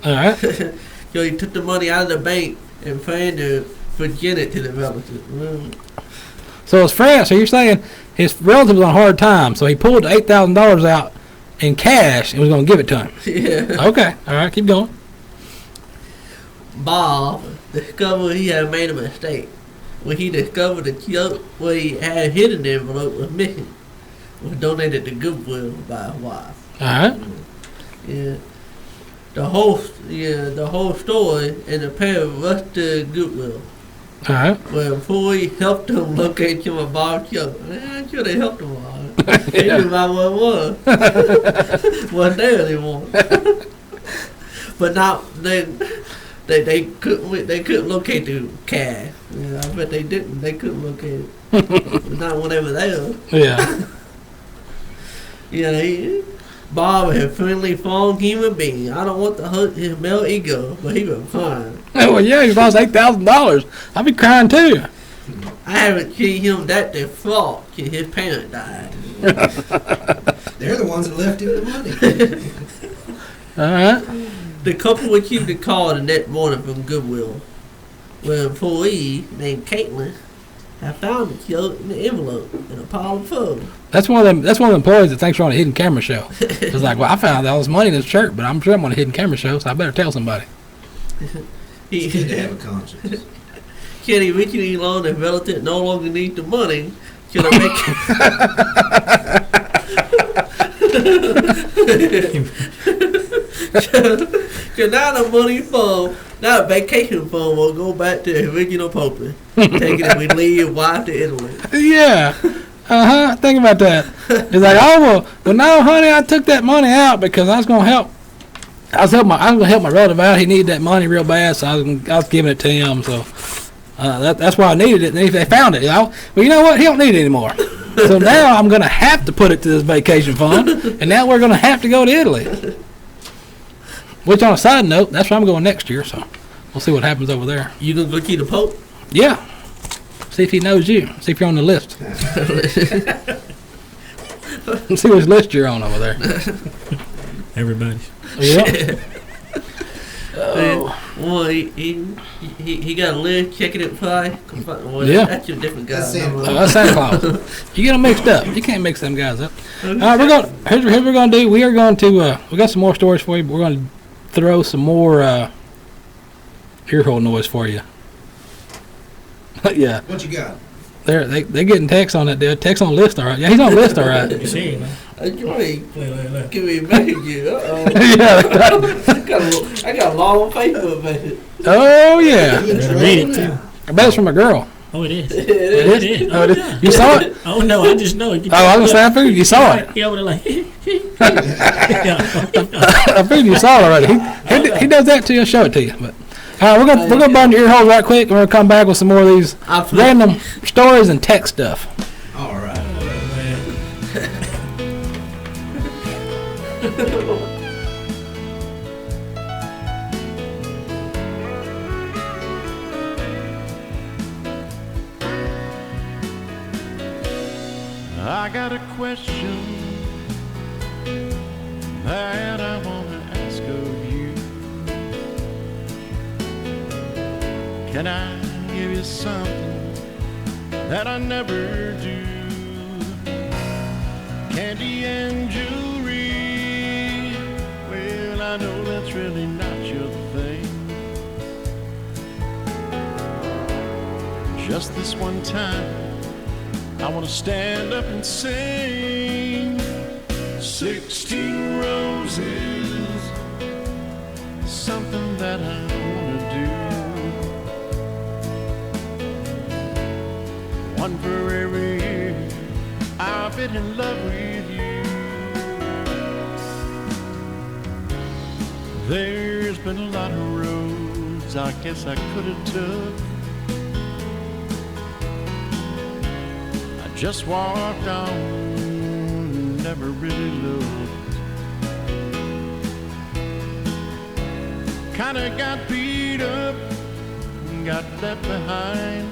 All right. So he took the money out of the bank and planned to forget it to the relative. So his friend. So you're saying his relative was on a hard time, so he pulled $8,000 out in cash and was going to give it to him. Yeah. Okay. All right. Keep going. Bob discovered he had made a mistake when he discovered the kiosk where he had hidden the envelope was missing. Was donated to Goodwill by his wife. All right. Yeah. The whole story and the pair rushed to Goodwill. All right. Where employees helped them locate him a Bob kiosk. I'm sure they helped him a lot. They knew about what it was. Wasn't there anymore. But now they couldn't locate the cash. Yeah, I bet they didn't. They couldn't locate it. But not when they were there. Yeah. Yeah, Bob had friendly, fun human being. I don't want to hurt his male ego, but he was fine. Well, yeah, he lost $8,000. I'd be crying too. I haven't seen him that distraught since his parents died. They're the ones that left him the money. All right. The couple received a call the next morning from Goodwill, where an employee named Caitlin I found the killer in the envelope in a pile of food. That's one of them. That's one of the employees that thinks we're on a hidden camera show. It's like, well, I found all this money in this shirt, but I'm sure I'm on a hidden camera show, so I better tell somebody. It's good to have a conscience. Kenny Ricky loan and relative no longer need the money. Can I Cause now the money fund, now the vacation fund will go back to the original Pope. Taking it with Lee and wife to Italy. Yeah. Think about that. It's like, oh well, no, honey, I took that money out because I was gonna help. I was gonna help my relative out. He needed that money real bad, so I was giving it to him. So that's why I needed it. And they found it. You know? Well, you know what? He don't need it anymore. So now I'm gonna have to put it to this vacation fund, and now we're gonna have to go to Italy. Which, on a side note, that's where I'm going next year. So we'll see what happens over there. You gonna go see the Pope? Yeah. See if he knows you. See if you're on the list. See which list you're on over there. Everybody's. Yeah. Well, he got a list checking it fly. Well, Yeah. That's a different guy. That's Santa That's Santa Claus. You get them mixed up. You can't mix them guys up. All right, here's what we're going to do. We are going to, we got some more stories for you, but we're going to throw some more earhole noise for you. Yeah. What you got? They getting Tex on that dude. Tex on the list, all right. Yeah, he's on the list, all right. You see, man. That's right. Look. Give me a message. Uh-oh. Yeah. I got a long Facebook message. Oh, yeah. Better read it, too. I bet it's from a girl. Oh, it is. It It is. is? Oh, it is. You saw it? Oh, no, I just know it. Oh, I was going to say, I figured you saw it. He over there like, I figured you saw it already. He does that to you. I'll show it to you. But we're gonna burn your ear holes right quick, and we're gonna come back with some more of these random stories and tech stuff. All right. I got a question that I want to ask of you. Can I give you something that I never do? Candy and jewelry, well, I know that's really not your thing. Just this one time, I want to stand up and sing 16 roses, something that I want to do. One for every year I've been in love with you. There's been a lot of roads I guess I could have took. Just walked on, never really looked. Kinda got beat up, got left behind.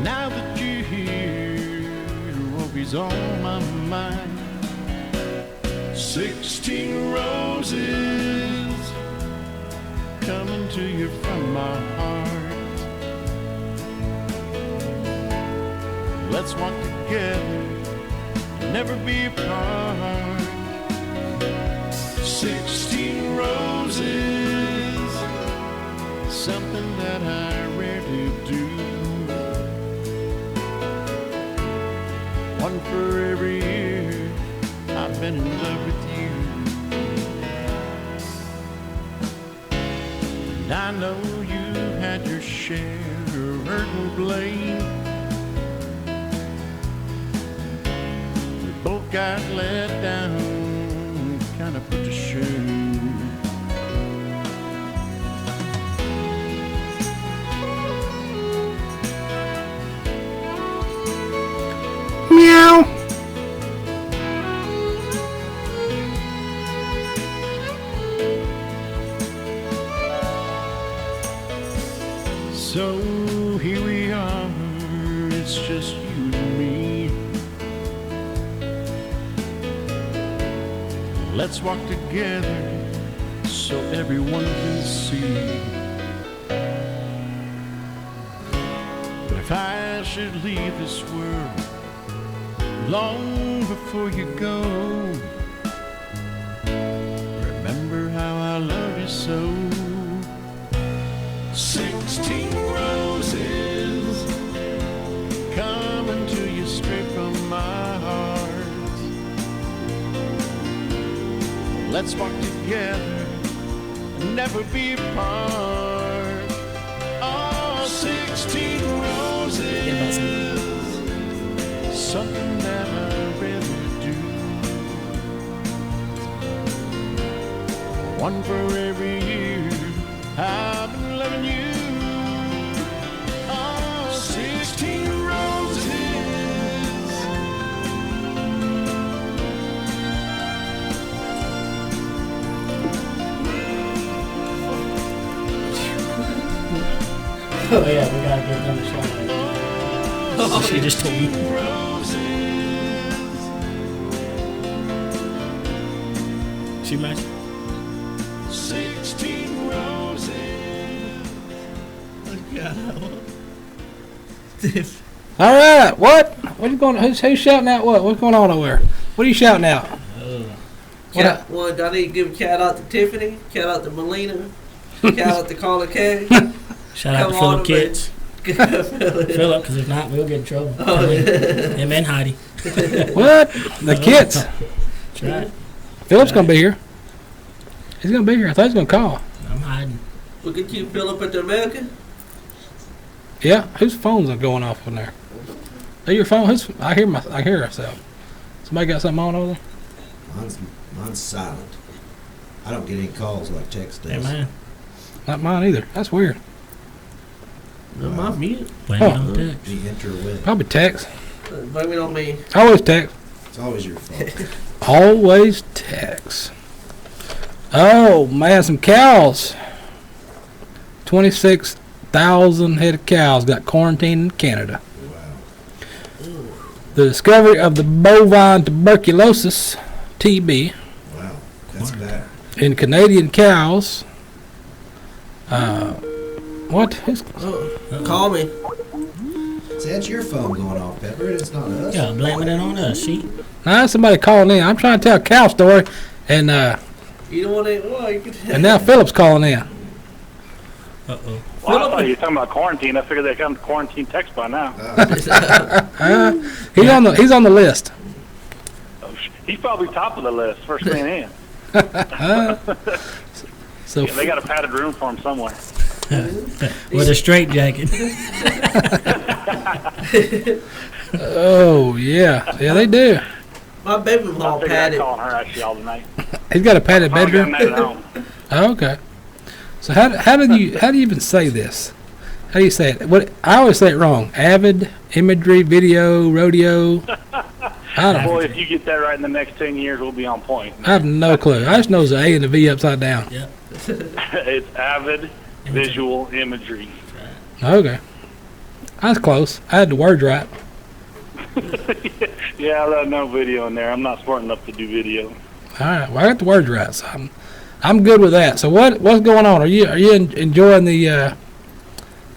Now that you're here, Roby's on my mind. 16 roses coming to you from my heart. Let's walk together, never be apart. 16 roses, something that I rarely do. One for every year I've been in love with you. And I know you've had your share of hurt and blame. Both got let down, kind of put to shame. Meow. So here we are, it's just you and me. Let's walk together so everyone can see. If I should leave this world long before you go, remember how I love you so. 16 roses coming to you straight from my heart. Let's walk together and never be apart. Oh, 16 roses, something that I'd rather do. One for every year I've been loving you. Oh, 16 roses. Oh yeah, we gotta give them a shout out. She just told me. She matched. 16 roses. All right, what? What you going? Who's shouting out? What's going on over there? What are you shouting out? Cat, one, I need to give a shout out to Tiffany, shout out to Melina, shout out to Carla Kay. Shout out to Phillip Kitts. Phillip, because if not, we'll get in trouble. Him and Heidi. What? The Kitts. That's right. Phillip's gonna be here. He's gonna be here. I thought he was gonna call. I'm hiding. Look at you, Phillip at the American. Yeah, whose phones are going off in there? Are your phone? I hear myself. Somebody got something on over there? Mine's silent. I don't get any calls like Tex does. Hey, man. Not mine either. That's weird. No, my mute. Blame it on Tex. The interweb. Probably Tex. Blame it on me. Always Tex. It's always your fault. Always Tex. Oh man, some cows. 26,000 head of cows got quarantined in Canada. Wow. The discovery of the bovine tuberculosis, TB, Wow. That's bad. in Canadian cows. What? Call me. See, that's your phone going off, Pepper. It's not us. Yeah, blaming it on us. See? Now somebody calling in. I'm trying to tell a cow story, and You don't want to. Well, you could. and now Phillip's calling in. Uh-oh. Well, I thought you were talking about quarantine. I figured they'd come to quarantine Tex by now. He's on the list. He's probably top of the list, first man in. So Yeah, they got a padded room for him somewhere. With a straight jacket. oh yeah, they do. My bedroom I all figured I'd padded. call her actually all tonight. He's got a padded I got bedroom. mad at home. Oh, okay. So how do you even say this? How do you say it? What I always say it wrong. Avid Imagery, Video, Rodeo. I don't. Boy, if you get that right in the next 10 years, we'll be on point. I have no clue. I just know it's the A and the V upside down. Yep. It's Avid Visual Imagery. Okay. That's close. I had the words right. Yeah, I love no video in there. I'm not smart enough to do video. All right. Well, I got the words right, so I'm good with that. So what's going on? Are you enjoying the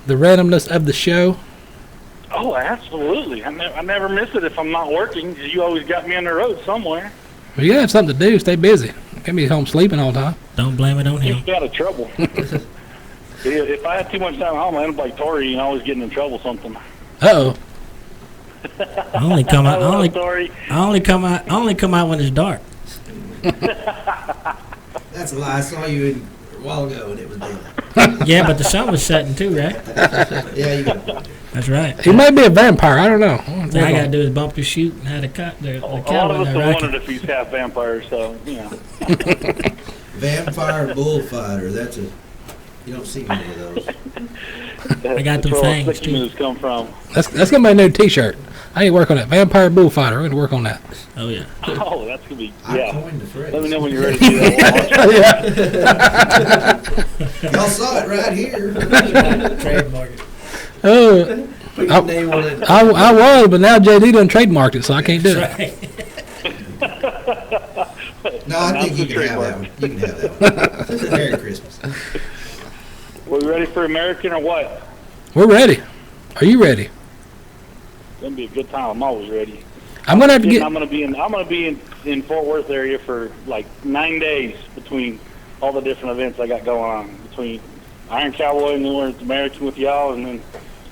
randomness of the show? Oh, absolutely. I never miss it if I'm not working, 'cause you always got me on the road somewhere. Well, you gotta have something to do. Stay busy. Can't be home sleeping all the time. Don't blame it on him. Keeps me out of trouble. If I had too much time at home, I end up like Tori and always getting in trouble something. Uh-oh. I only come out. I love Tori. I only come out when it's dark. That's a lie. I saw you a while ago and it was daylight. Yeah, but the sun was setting too, right? Yeah, you got a point there. That's right. He may be a vampire. I don't know. All I gotta do is bump the chute and have the A lot cow of in us there, have right? wondered if he's half vampire, so, you know. Vampire bullfighter. That's a. You don't see many of those. I got them That's where all fangs, sticky too. moves come from. That's gonna be a new T-shirt. I need to work on that. Vampire bullfighter. We're gonna work on that. Oh yeah. Oh, that's gonna be, I yeah. coined the phrase. Let me know when you're ready to do that. Y'all saw it right here. Trademark it. Oh, Put your name on it. I was, but now JD done trademarked it, so I can't do it. Right. No, I think you can have that one. You can have that one. Merry Christmas. We ready for American or what? We're ready. Are you ready? gonna be a good time. I'm always ready. I'm gonna have to get. I'm gonna be in Fort Worth area for like 9 days between all the different events I got going on, between Iron Cowboy and New Orleans American with y'all, and then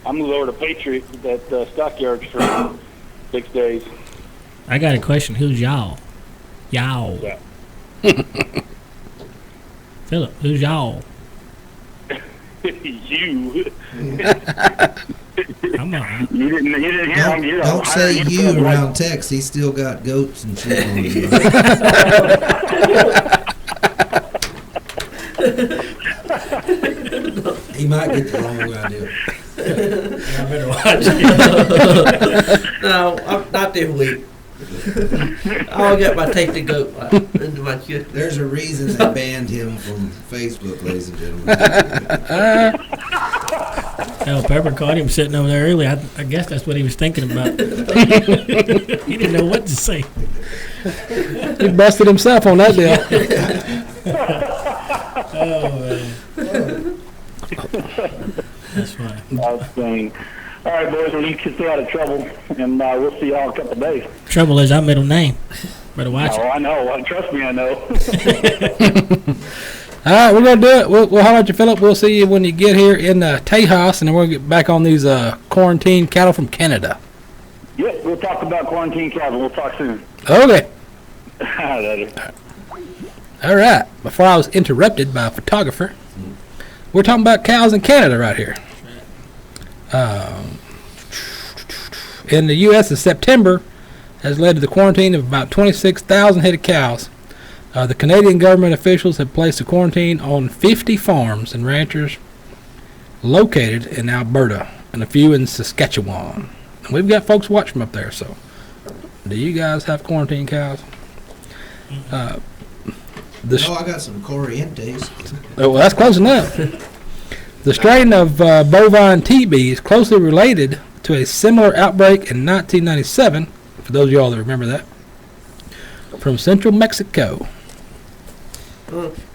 I move over to Patriot at Stockyards for 6 days. I got a question. Who's y'all? Y'all. Yeah. Phillip, who's y'all? You. I'm alright. You didn't hear him. Don't say you around Tex. He's still got goats and shit on him. He might get the wrong idea. I better watch it. No, I'm not this week. I'll get my take the goat into my kid. There's a reason they banned him from Facebook, ladies and gentlemen. Hell, Pepper caught him sitting over there early. I guess that's what he was thinking about. He didn't know what to say. He busted himself on that deal. Oh, man. That's fine. Outstanding. All right, boys, we need to stay out of trouble, and we'll see y'all in a couple of days. Trouble is our middle name. Better watch Oh, it. I know. Trust me, I know. All right, we're gonna do it. We'll holler at you, Phillip. We'll see you when you get here in Tejas, and then we'll get back on these quarantine cattle from Canada. Yep, we'll talk about quarantine cattle. We'll talk soon. Okay. Later. All right. Before I was interrupted by a photographer, we're talking about cows in Canada right here. In the U.S. in September has led to the quarantine of about 26,000 head of cows. The Canadian government officials have placed a quarantine on 50 farms and ranchers located in Alberta and a few in Saskatchewan. And we've got folks watching from up there, so do you guys have quarantine cows? I got some Corrientes. Oh, well, that's close enough. The strain of bovine TB is closely related to a similar outbreak in 1997, for those of y'all that remember that, from central Mexico.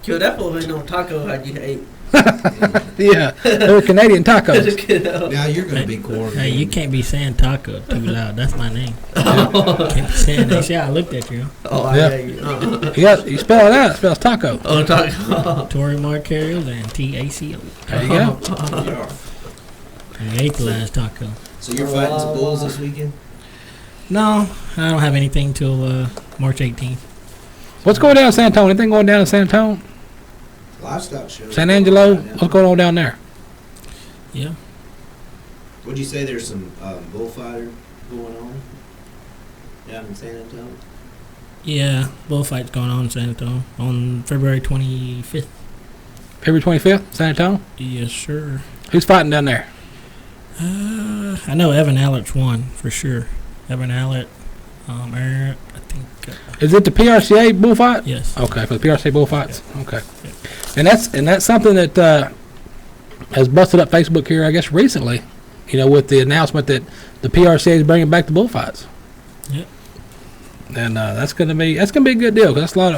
Kill that one no taco how you ate. Yeah, they were Canadian tacos. Now you're going to be quarantined. Hey, you can't be saying taco too loud. That's my name. Can't be saying that. See, I looked at you. Oh, Yeah. I hear you. You spell it out. It spells taco. Oh, taco. Tori Marcarios and TACO. There you go. And you ate the last taco. So you're fighting some bulls this weekend? No, I don't have anything till March 18th. What's going down in San Antonio? Anything going down in San Antonio? Livestock show. San Angelo? What's going on down there? Yeah. Would you say there's some bullfighter going on down in San Antonio? Yeah, bullfight's going on in San Antonio on February 25th. February 25th, San Antonio? Yes, sir. Who's fighting down there? I know Evan Allert's won for sure. Evan Allert, Aaron, I think. Is it the PRCA bullfight? Yes. Okay, for the PRCA bullfights. Yeah. Okay. Yeah. And that's something that has busted up Facebook here, I guess, recently. You know, with the announcement that the PRCA is bringing back the bullfights. Yep. And that's gonna be a good deal, because that's a lot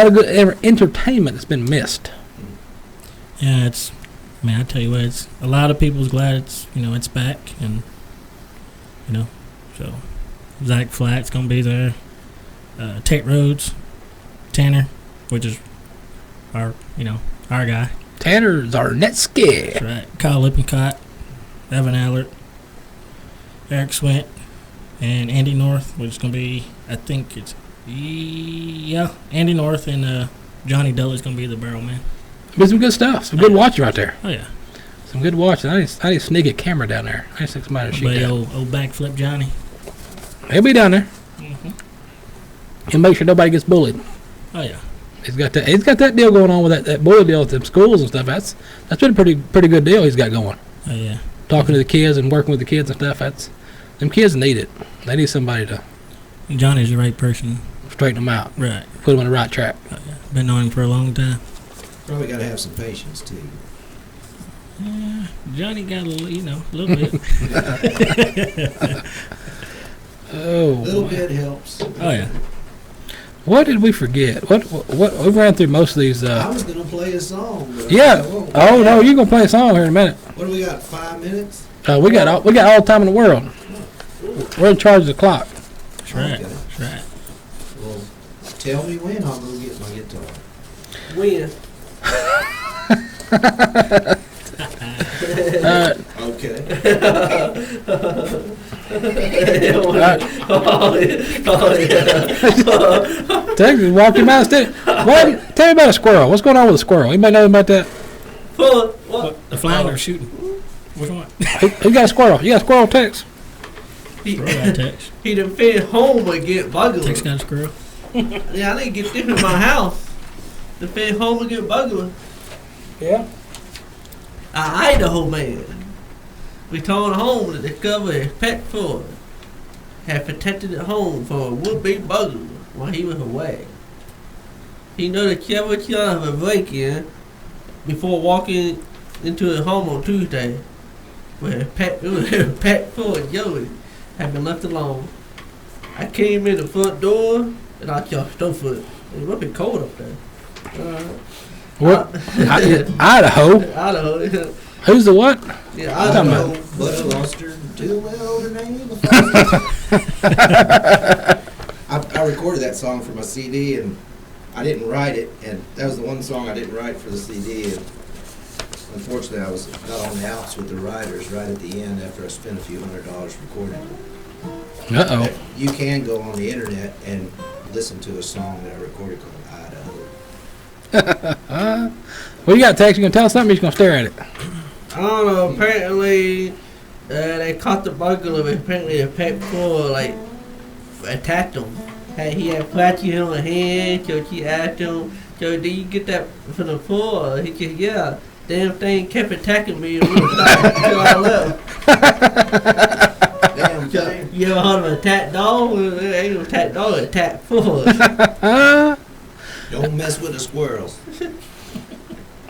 of good entertainment that's been missed. Yeah, I tell you what, it's a lot of people's glad it's back, and so Zach Flatt's gonna be there. Tate Rhodes, Tanner, which is our guy. Tanner Zarnetsky. That's right. Kyle Lippincott, Evan Allert, Eric Swint, and Andy North, which is gonna be, I think it's Andy North and Johnny Dully's gonna be the barrel man. But some good stuff. Some good watching right there. Oh yeah. Some good watching. I need to sneak a camera down there. I need to sneak somebody to shoot But that. old backflip Johnny. He'll be down there. Mm-hmm. He'll make sure nobody gets bullied. Oh yeah. He's got that deal going on with that bully deal with them schools and stuff. That's been a pretty good deal he's got going. Oh yeah. Talking to the kids and working with the kids and stuff. Them kids need it. They need somebody to Johnny's the right person. straighten them out. Right. Put them on the right track. Oh, yeah. Been on him for a long time. Probably got to have some patience too. Yeah, Johnny got a little bit. Oh, A little bit helps. Oh yeah. what did we forget? What we ran through most of these. I was gonna play a song. But Yeah. I won't. Oh no, you're gonna play a song here in a minute. What do we got? 5 minutes? We got all the time in the world. We're in charge of the clock. That's right. Okay. That's right. Well, tell me when I'll go get my guitar. When? Okay. Texas walked him out. What? Tell me about a squirrel. What's going on with a squirrel? Anybody know about that? What? The flying or shooting? Which one? Who got a squirrel? You got a squirrel, Tex? He, Squirrel got Tex. he done fed home and get bugler. Tex got a squirrel. Yeah, I need to get them in my house. The fed home and get bugler. Yeah. Idaho man returned home to discover his pet foot had protected it home from a would-be burglar while he was away. He noted several charges of a break-in before walking into his home on Tuesday, where his pet foot Joey had been left alone. I came in the front door and I saw Stonefoot. It must be cold up there. What? Idaho. Idaho. Who's the what? Yeah, I don't know, but I lost her to the elder name. I recorded that song for my CD, and I didn't write it, and that was the one song I didn't write for the CD. And unfortunately, I was not on the outs with the writers right at the end after I spent a few $100s recording. Uh-oh. You can go on the internet and listen to a song that I recorded called Idaho. What you got, Tex? You gonna tell us something? Or you just gonna stare at it? I don't know. Apparently, they caught the burglar. But apparently, the pet fool attacked him. He had scratches on the hand. So she asked him, "So did you get that from the pool?" He said, "Yeah." Damn thing kept attacking me until I left. Damn thing. You ever heard of an attack dog? It ain't no attack dog. It's attack fool. Don't mess with the squirrels.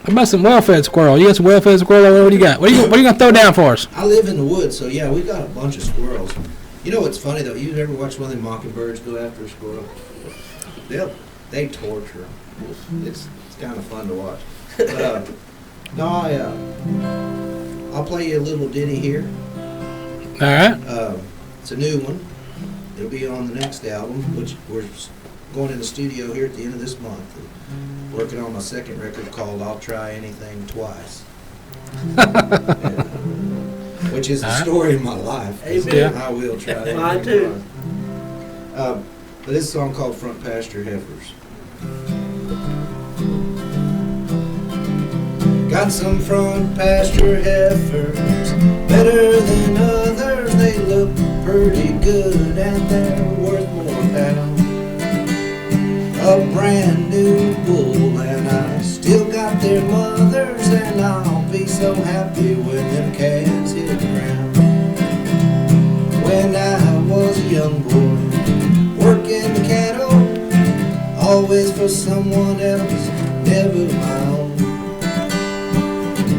How about some well-fed squirrel? You got some well-fed squirrel over there? What do you got? What are you gonna throw down for us? I live in the woods, so yeah, we got a bunch of squirrels. You know what's funny though? You ever watch one of them mockingbirds go after a squirrel? They torture them. It's kind of fun to watch. But no, I'll play you a little ditty here. All right. It's a new one. It'll be on the next album, which we're going in the studio here at the end of this month. Working on my second record called I'll Try Anything Twice. Which is the story of my life. Amen. I will try anything Mine too. twice. But this is a song called Front Pasture Heifers. Got some front pasture heifers, better than others. They look pretty good and they're worth more pounds. A brand new bull and I still got their mothers, and I'll be so happy when them calves hit the ground. When I was a young boy, working the cattle, always for someone else, never my own.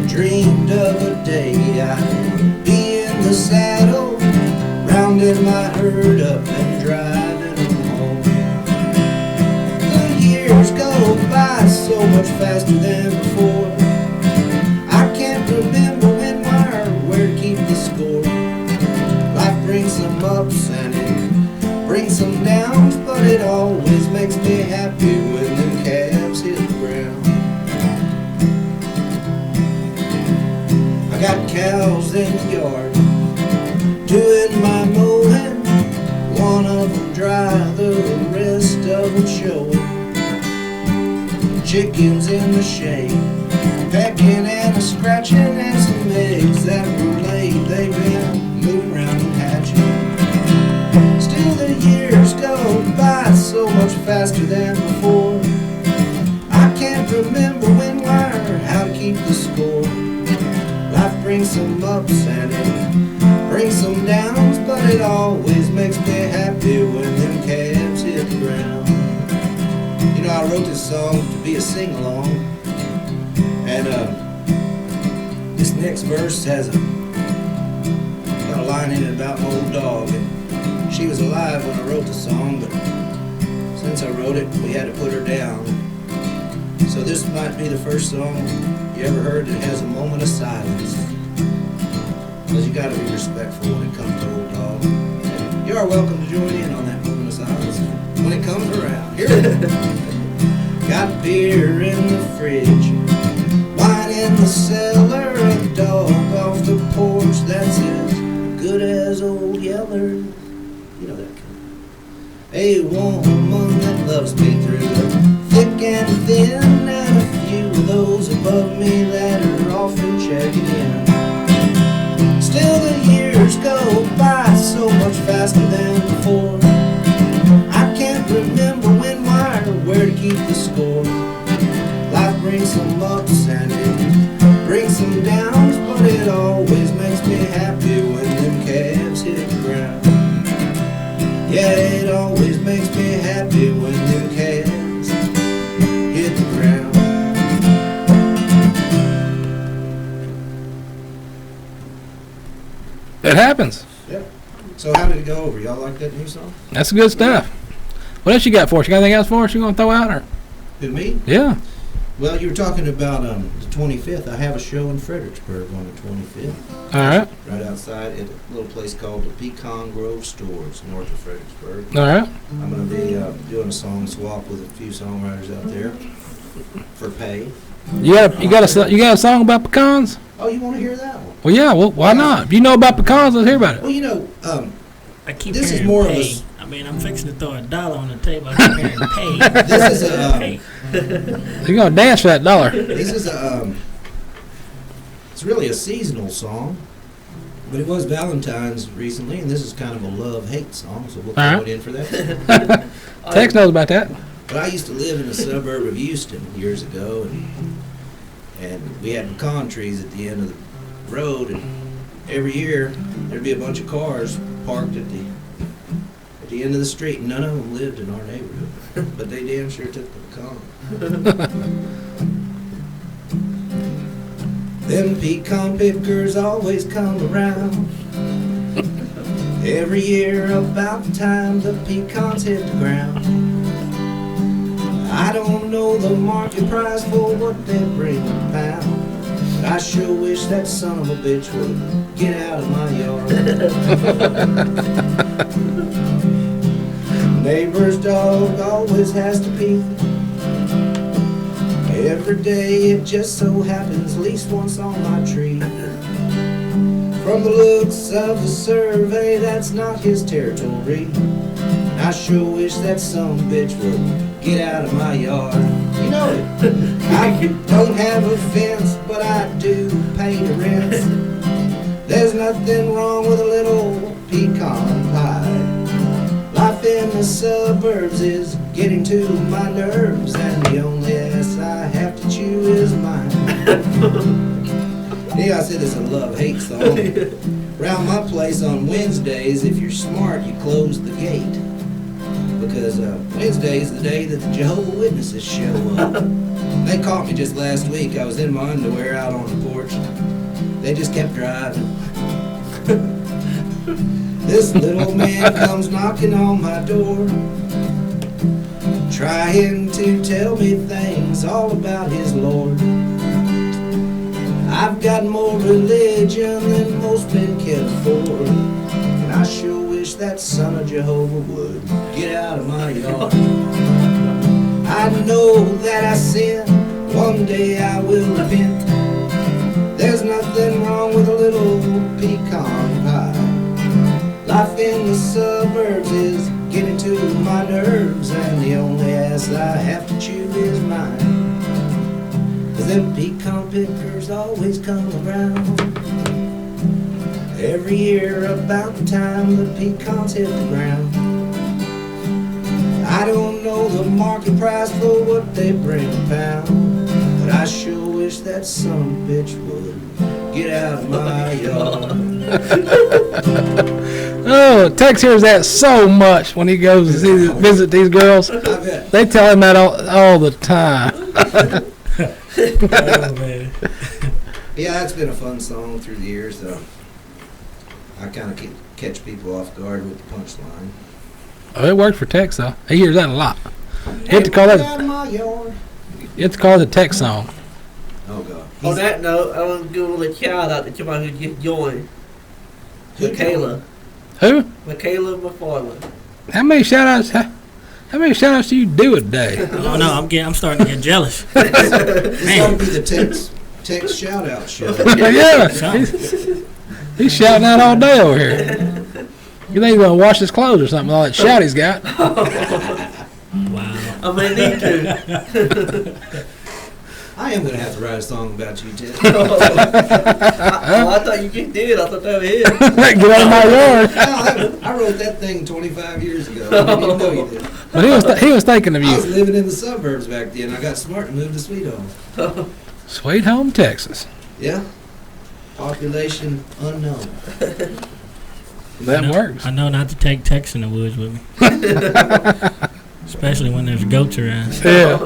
Dreamed of a day I'd be in the saddle, rounding my herd up and driving them home. The years go by so much faster than before. I can't remember when, where to keep the score. Life brings some ups and it brings some downs, but it always makes me happy when them calves hit the ground. I got cows in the yard, doing my mowing. One of them dry, the rest of them showing. Chickens in the shade, pecking and a scratching, and some eggs that were laid. They've been moving around and hatching. Still the years go by so much faster than before. I can't remember when, where, how to keep the score. Life brings some ups and it brings some downs, but it always makes me happy when them calves hit the ground. You know, I wrote this song to be a sing-along, and this next verse has got a line in it about my old dog. And she was alive when I wrote the song, but since I wrote it, we had to put her down. So this might be the first song you ever heard that has a moment of silence, because you got to be respectful when it comes to old dog. And are welcome to join in on that moment of silence when it comes around. Here we go. Got beer in the fridge, wine in the cellar, a dog off the porch that's as good as Old Yeller. You know that kind. A woman that loves me through the thick and thin, and a few of those above me that are often checking in. Still the years go by so much faster than before. I can't remember when, why, or where to keep the score. Life brings some ups and it brings some downs, but it always makes me happy when them calves hit the ground. Yeah, it always makes me happy when them calves hit the ground. It happens. Yep. So how did it go over? Y'all like that new song? That's good stuff. What else you got for us? You got anything else for us you want to throw out? Or? Who, me? Yeah. Well, you were talking about the 25th. I have a show in Fredericksburg on the 25th. All right. Right outside at a little place called the Pecan Grove Stores, north of Fredericksburg. All right. I'm going to be doing a song swap with a few songwriters out there for pay. You got a song about pecans? Oh, you want to hear that one? Well, yeah. Well, why not? If you know about pecans, let's hear about it. Well, you know, I keep this is hearing more pay. of a. I mean, I'm fixing to throw $1 on the table. I keep hearing pay. This is a. Pay. You're gonna dance for that $1. This is a. It's really a seasonal song, but it was Valentine's recently, and this is kind of a love-hate song, so we'll throw it in for that. Tex knows about that. But I used to live in a suburb of Houston years ago, and we had pecan trees at the end of the road, and every year there'd be a bunch of cars parked at the end of the street, and none of them lived in our neighborhood, but they damn sure took the pecan. Them pecan pickers always come around. Every year about the time the pecans hit the ground. I don't know the market price for what they bring a pound, but I sure wish that son of a bitch would get out of my yard. Neighbor's dog always has to pee. Every day it just so happens at least once on my tree. From the looks of the survey, that's not his territory. I sure wish that some bitch would get out of my yard. You know it. I don't have a fence, but I do pay the rent. There's nothing wrong with a little pecan pie. Life in the suburbs is getting to my nerves, and the only ass I have to chew is mine. Yeah, I said it's a love-hate song. Around my place on Wednesdays, if you're smart, you close the gate. Because Wednesday is the day that the Jehovah's Witnesses show up. They caught me just last week. I was in my underwear out on the porch. They just kept driving. This little man comes knocking on my door, trying to tell me things all about his Lord. I've got more religion than most men can afford, and I sure wish that son of Jehovah would get out of my yard. I know that I sin, one day I will repent. There's nothing wrong with a little pecan pie. Life in the suburbs is getting to my nerves, and the only ass I have to chew is mine. 'Cause them pecan pickers always come around. Every year about the time the pecans hit the ground. I don't know the market price for what they bring a pound, but I sure wish that some bitch would get out of my yard. Oh, Tex hears that so much when he goes to visit these girls. I bet. They tell him that all the time. Oh, man. Yeah, it's been a fun song through the years, though. I kind of catch people off guard with the punchline. Oh, it worked for Tex though. He hears that a lot. You have to call Get that. out of my yard. You have to call it a Tex song. Oh, God. On that note, I want to give a little shout out to somebody who just joined. Who Kayla. Who? Michaela McFarland. How many shout outs? How many shout outs do you do a day? Oh no, I'm starting to get jealous. It's going to be the Tex shout out show. Yeah, he's shouting out all day over here. You think he's gonna wash his clothes or something? All that shout he's got. Wow. I may need to. I am going to have to write a song about you, Ted. I thought you did. I thought that was it. Get out of my yard. I wrote that thing 25 years ago. I didn't even know you did. But he was thinking of I was you. living in the suburbs back then. I got smart and moved to Sweet Home. Sweet Home, Texas. Yeah. Population unknown. That works. I know not to take Tex in the woods with me. Especially when there's goats around. Yeah.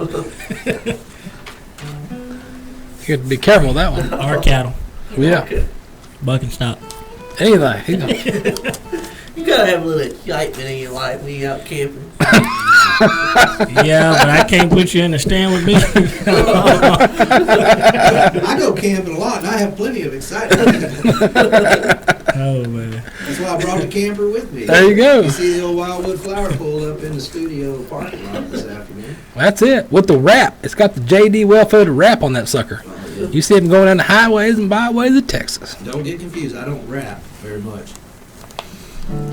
You have to be careful with that one. Or cattle. Yeah. Buck and stop. Anything. You gotta have a little excitement in your life when you're out camping. Yeah, but I can't put you in the stand with me. I go camping a lot, and I have plenty of excitement. Oh, man. That's why I brought the camper with me. There you go. You see the old Wildwood flower pulled up in the studio parking lot this afternoon. That's it. With the wrap. It's got the JD WellFed wrap on that sucker. You see them going down the highways and byways of Texas. Don't get confused. I don't rap very much.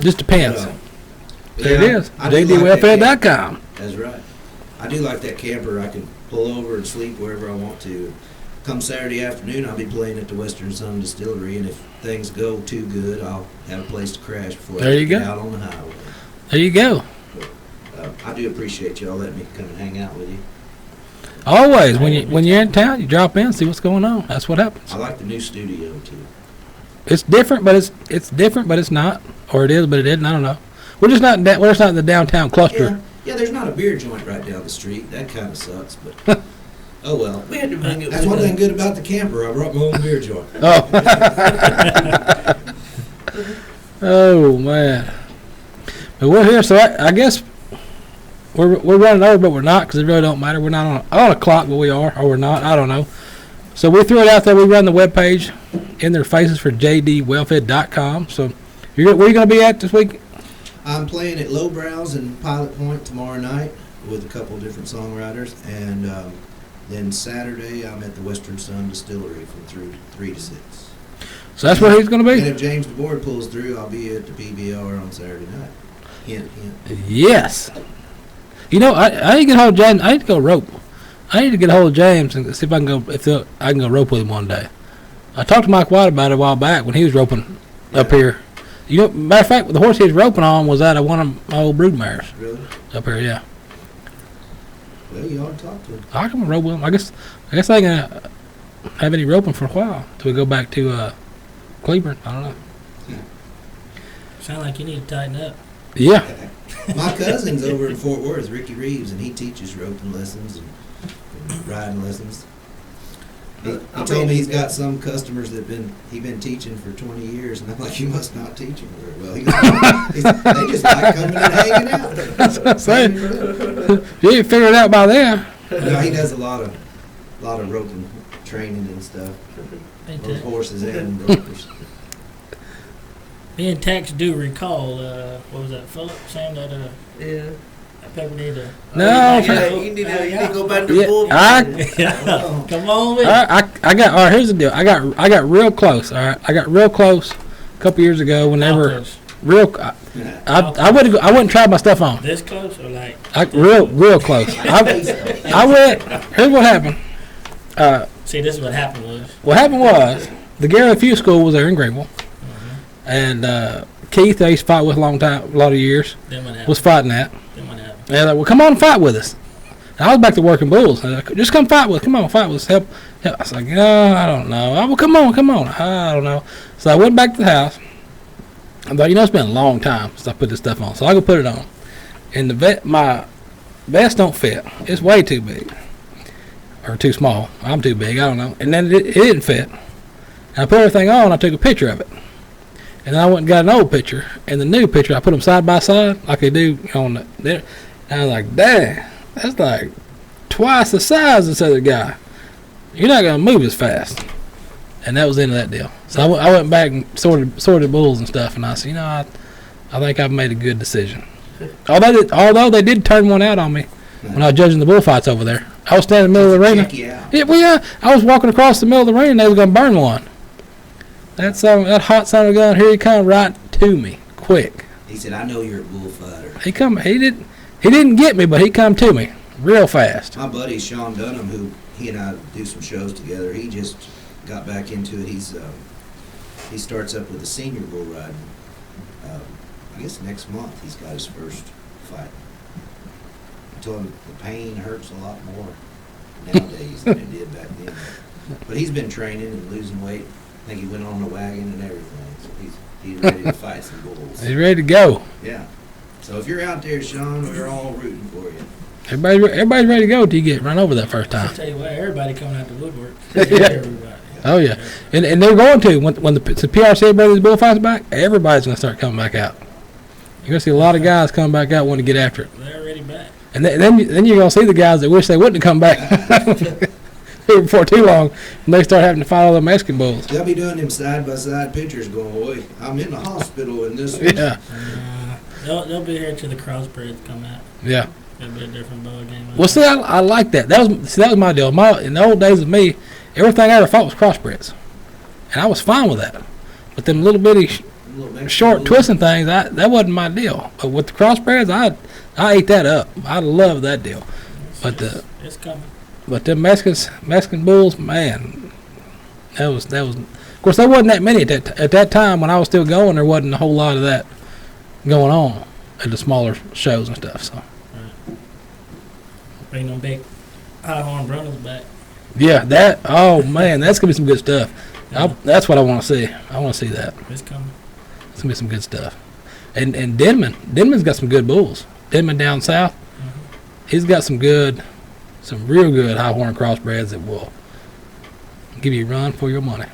Just depends. But There yeah, it is. I do like that JDWellFed.com. That's right. I do like that camper. I can pull over and sleep wherever I want to. Come Saturday afternoon, I'll be playing at the Western Sun Distillery, and if things go too good, I'll have a place to crash before There I you get go. out on the highway. There you go. I do appreciate y'all letting me come and hang out with you. Always, when you're in town, you drop in, see what's going on. That's what happens. I like the new studio too. It's different, but it's different, but it's not, or it is, but it isn't. I don't know. We're just not we're just not in the downtown cluster. Yeah, there's not a beer joint right down the street. That kind of sucks, but oh well. We had to bring it. That's one thing good about the camper. I brought my own beer joint. Oh. Oh man. But we're here, so I guess we're running over, but we're not because it really don't matter. We're not on a clock, but we are, or we're not. I don't know. So we threw it out there. We run the webpage in their faces for JDWellFed.com. So where are you going to be at this week? I'm playing at Lowbrows and Pilot Point tomorrow night with a couple of different songwriters, and then Saturday I'm at the Western Sun Distillery from 3 to 6. So that's where he's going to And be? if James DeBoer pulls through, I'll be at the PBR on Saturday night. Hint, hint. Yes. You know, I need to get hold of James. I need to go rope. I need to get a hold of James and see if I can go rope with him one day. I talked to Mike White about it a while back when he was roping up here. You know, matter of fact, the horse he was roping on was out of one of my old brood mares. Really? Up here, yeah. Well, you ought to talk to him. I can rope with him. I guess I ain't gonna have any roping for a while till we go back to Cleburne. I don't know. Sound like you need to tighten up. Yeah. My cousin's over in Fort Worth, Ricky Reeves, and he teaches roping lessons and riding lessons. He told me he's got some customers that he's been teaching for 20 years, and I'm like, you must not teach them very well. He goes, they just like coming and hanging out. That's what I'm saying. You ain't figured it out by then. No, he does a lot of roping training and stuff. Both horses and ropers. Me and Tex do recall, what was that, Phillip saying that Yeah. Pepper need to... No. You need to go back to Yeah, bull. Come on with it. I got. All right, here's the deal. I got real close. All right, I got real close a couple years ago. Whenever real, I wouldn't try my stuff on. This close or like? Real close. I went. Here's what happened. See, this is what happened was. What happened was the Gary Few School was there in Greenville, and Keith, I used to fight with a lot of years, was fighting that. And they're like, well, come on and fight with us. And I was back to working bulls. And like, just come fight with us. Come on, fight with us. Help. I was like, no, I don't know. Oh, well, come on. I don't know. So I went back to the house. I thought, it's been a long time since I put this stuff on. So I go put it on. And my vest don't fit. It's way too big. Or too small. I'm too big. I don't know. And then it didn't fit. And I put everything on. I took a picture of it. And then I went and got an old picture. And the new picture, I put them side by side like they do on there. And I was like, dang, that's like twice the size of this other guy. You're not going to move as fast. And that was the end of that deal. So I went back and sorted bulls and stuff. And I said, I think I've made a good decision. Although they did turn one out on me when I was judging the bullfights over there. I was standing in the middle of the arena. Check you out. Yeah, I was walking across the middle of the arena and they was going to burn one. That hot son of a gun, here he come right to me, quick. He said, "I know you're a bullfighter." He didn't get me, but he come to me real fast. My buddy Sean Dunham, who he and I do some shows together, he just got back into it. He starts up with a senior bull riding. I guess next month he's got his first fight. I told him the pain hurts a lot more nowadays than it did back then. But he's been training and losing weight. I think he went on the wagon and everything. So he's ready to fight some bulls. He's ready to go. Yeah. So if you're out there, Sean, we're all rooting for you. Everybody's ready to go till you get run over that first time. I'll tell you what, everybody coming out the woodwork. Yeah. Everybody. Oh yeah, and they're going to when the PRC brothers bullfights back. Everybody's going to start coming back out. You're going to see a lot of guys come back out wanting to get after it. They're already back. And then you're going to see the guys that wish they wouldn't have come back before too long, and they start having to fight all the Mexican bulls. They'll be doing them side-by-side pictures going, boy, I'm in the hospital in this one. Yeah. They'll be here till the crossbreds come out. Yeah. It'll be a different ball game. Well, see, I like that. That was my deal. In the old days of me, everything I ever fought was crossbreds, and I was fine with that. But them little bitty short twisting things, that wasn't my deal. But with the crossbreds, I ate that up. I love that deal. It's coming. But them Mexican bulls, man, that was. Of course, there wasn't that many at that time when I was still going. There wasn't a whole lot of that going on at the smaller shows and stuff. So. Bring them big high horn Brunnels back. Yeah, oh man, that's gonna be some good stuff. That's what I want to see. I want to see that. It's coming. It's gonna be some good stuff. And Denman's got some good bulls. Denman down south, he's got some real good high horn crossbreds that will give you a run for your money.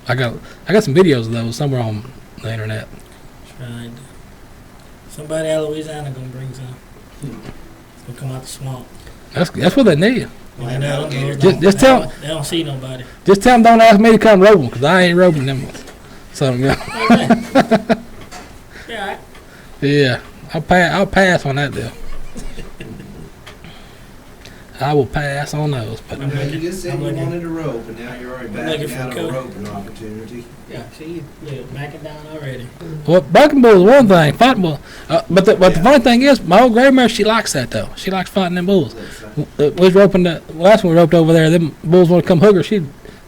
I got some videos of those somewhere on the internet. That's right. Somebody out of Louisiana gonna bring some. It's gonna come out the swamp. That's what they need. Just tell them. They don't see nobody. Just tell them don't ask me to come rope them, because I ain't roping them. So, Yeah. Yeah, I'll pass on that deal. I will pass on those. But you just said you wanted a rope, and now you're already backing out of a roping opportunity. Yeah, see, you're backing down already. Well, bucking bull is one thing, fighting bull. But the funny thing is, my old gray mare, she likes that though. She likes fighting them bulls. We was roping the last one we roped over there. Them bulls want to come hook her. She'd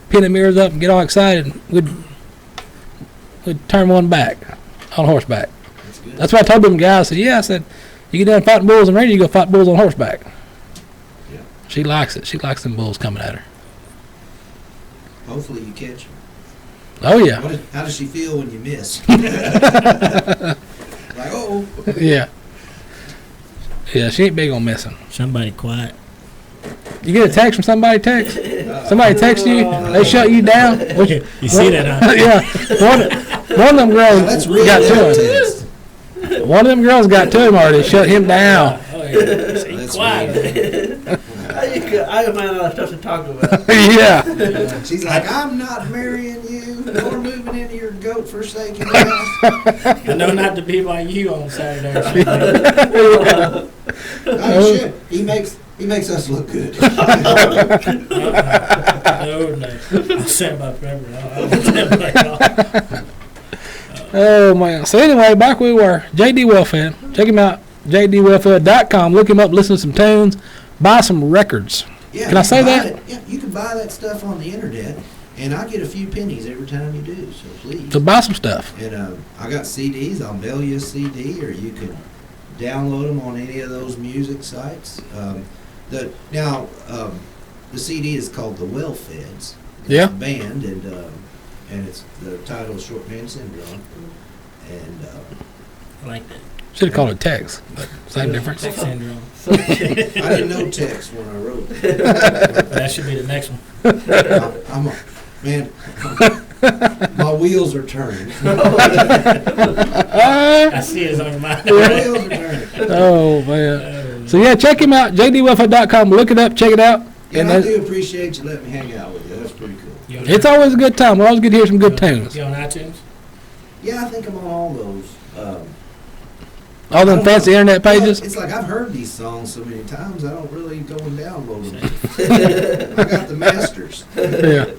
pin them ears up and get all excited. And we'd turn one back on horseback. That's why I told them guys. I said, you get done fighting bulls in range, you go fight bulls on horseback. Yeah. She likes it. She likes them bulls coming at her. Hopefully you catch her. Oh yeah. How does she feel when you miss? Like, oh. Yeah. Yeah, she ain't big on missing. Somebody quiet. You get a text from somebody Somebody text you, they shut you down. You see that, huh? Yeah. One of them girls got to him. One of them girls got to him already, shut him down. Oh, yeah. Quiet. I ran out of stuff to talk about. Yeah. She's like, I'm not marrying you, nor moving into your goat forsaken house. I know not to be like you on Saturday. Oh shit! He makes us look good. No. I'll send my Pepper. Oh man. So anyway, back we were. JD WellFed. Check him out. JDWellFed.com. Look him up. Listen to some tunes. Buy some records. Yeah, can I say that? Yeah, you can buy that stuff on the internet, and I get a few pennies every time you do. So please. So buy some stuff. And I got CDs. I'll mail you a CD, or you can download them on any of those music sites. The CD is called the WellFeds. Yeah. It's a band, and it's the title is Short Man Syndrome, and I like that. Should have called it Tex, but same difference. Tex syndrome. I didn't know Tex when I wrote it. That should be the next one. My wheels are turning. I see it's on your mind. My wheels are turning. Oh man. So yeah, check him out. JDWellFed.com. Look it up. Check it out. Yeah, and I do appreciate you letting me hang out with you. That's pretty cool. It's always a good time. We're always good to hear some good tunes. You on iTunes? Yeah, I think I'm on all those. All them fancy internet pages. It's like I've heard these songs so many times, I don't really go and download them. I got the masters. Yeah.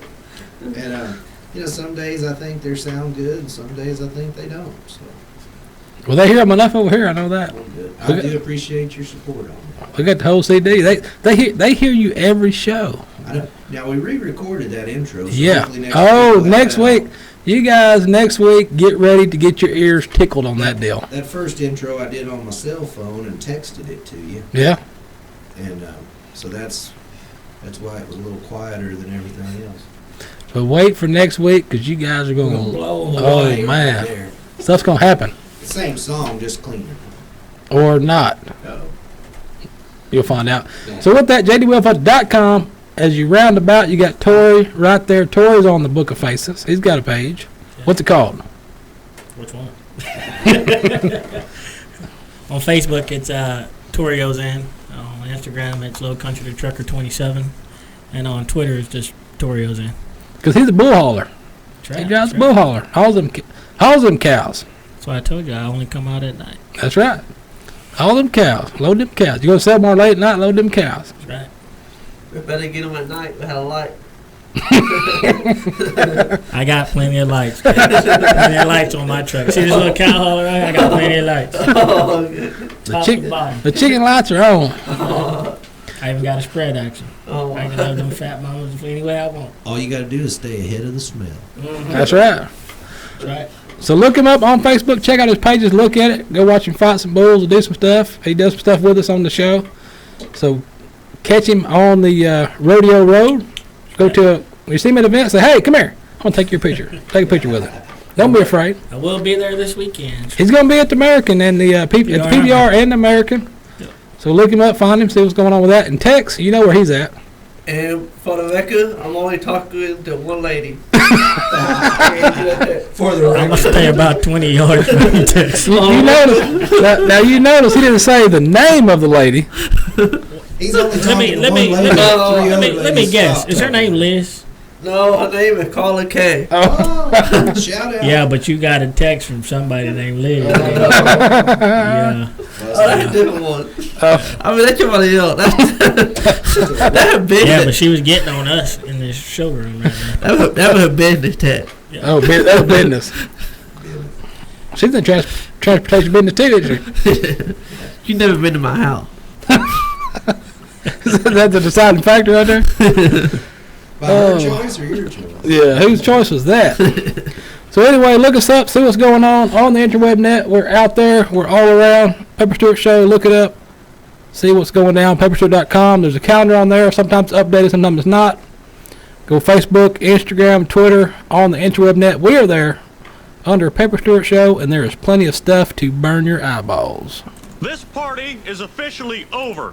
And, some days I think they sound good, and some days I think they don't. So. Well, they hear them enough over here. I know that. Good. I do appreciate your support on that. We got the whole CD. They hear you every show. Now we re-recorded that intro. So Yeah. Next week. You guys, next week, get ready to get your ears tickled on that deal. That first intro I did on my cell phone and texted it to you. Yeah. And so that's why it was a little quieter than everything else. So wait for next week because you guys are going to blow away. Oh, man. Right there. Stuff's going to happen. Same song, just cleaner. Or not. Uh-oh. You'll find out. Yeah. So with that, JDWellFed.com, as you round about, you got Tori right there. Tori's on the Book of Faces. He's got a page. Yeah. What's it called? Which one? On Facebook, it's Tori Ozane. On Instagram, it's Low Country the Trucker 27. And on Twitter, it's just Tori Ozane. Because he's a bull hauler. Right, he drives a bull hauler. Hauls them cows. That's why I told you I only come out at night. That's right. Haul them cows. Load them cows. You going to sell more late at night, load them cows. That's right. We better get them at night without a light. I got plenty of lights. Plenty of lights on my truck. See this little cow hauler? I got plenty of lights. The chicken lights are on. I even got a spread action. I can have them fat mamas any way I want. All you got to do is stay ahead of the smell. Mm-hmm. That's right. That's right. So look him up on Facebook. Check out his pages. Look at it. Go watch him fight some bulls and do some stuff. He does some stuff with us on the show. So catch him on the Rodeo Road. Go to when you see him at an event, say, hey, come here. I want to take your picture. Take a picture with him. Don't be afraid. I will be there this weekend. He's going to be at the American and the PBR and the American. Yep. So look him up, find him, see what's going on with that. And Tex, you know where he's at. And for the record, I'm only talking to one lady. For the record. I'm going to stay about 20 yards from you, Tex. You notice, now you notice he didn't say the name of the lady. He's only talking to one lady. Let me guess. Is her name Liz? No, her name is Carla K. Oh, shout out. Yeah, but you got a text from somebody named Liz. Yeah. Oh, that's a different one. I mean, that's somebody else. That's business. Yeah, but she was getting on us in this showroom right now. That was a business text. Yeah. Oh, that was business. She's in transportation business too, isn't she? You've never been to my house. That's a deciding factor right there? By her choice or your choice? Yeah, whose choice was that? So anyway, look us up, see what's going on the interweb net. We're out there. We're all around. Pepper Stewart Show, look it up. See what's going down. PepperStewart.com. There's a calendar on there. Sometimes it's updated, sometimes it's not. Go Facebook, Instagram, Twitter, on the interweb net. We are there under Pepper Stewart Show, and there is plenty of stuff to burn your eyeballs. This party is officially over.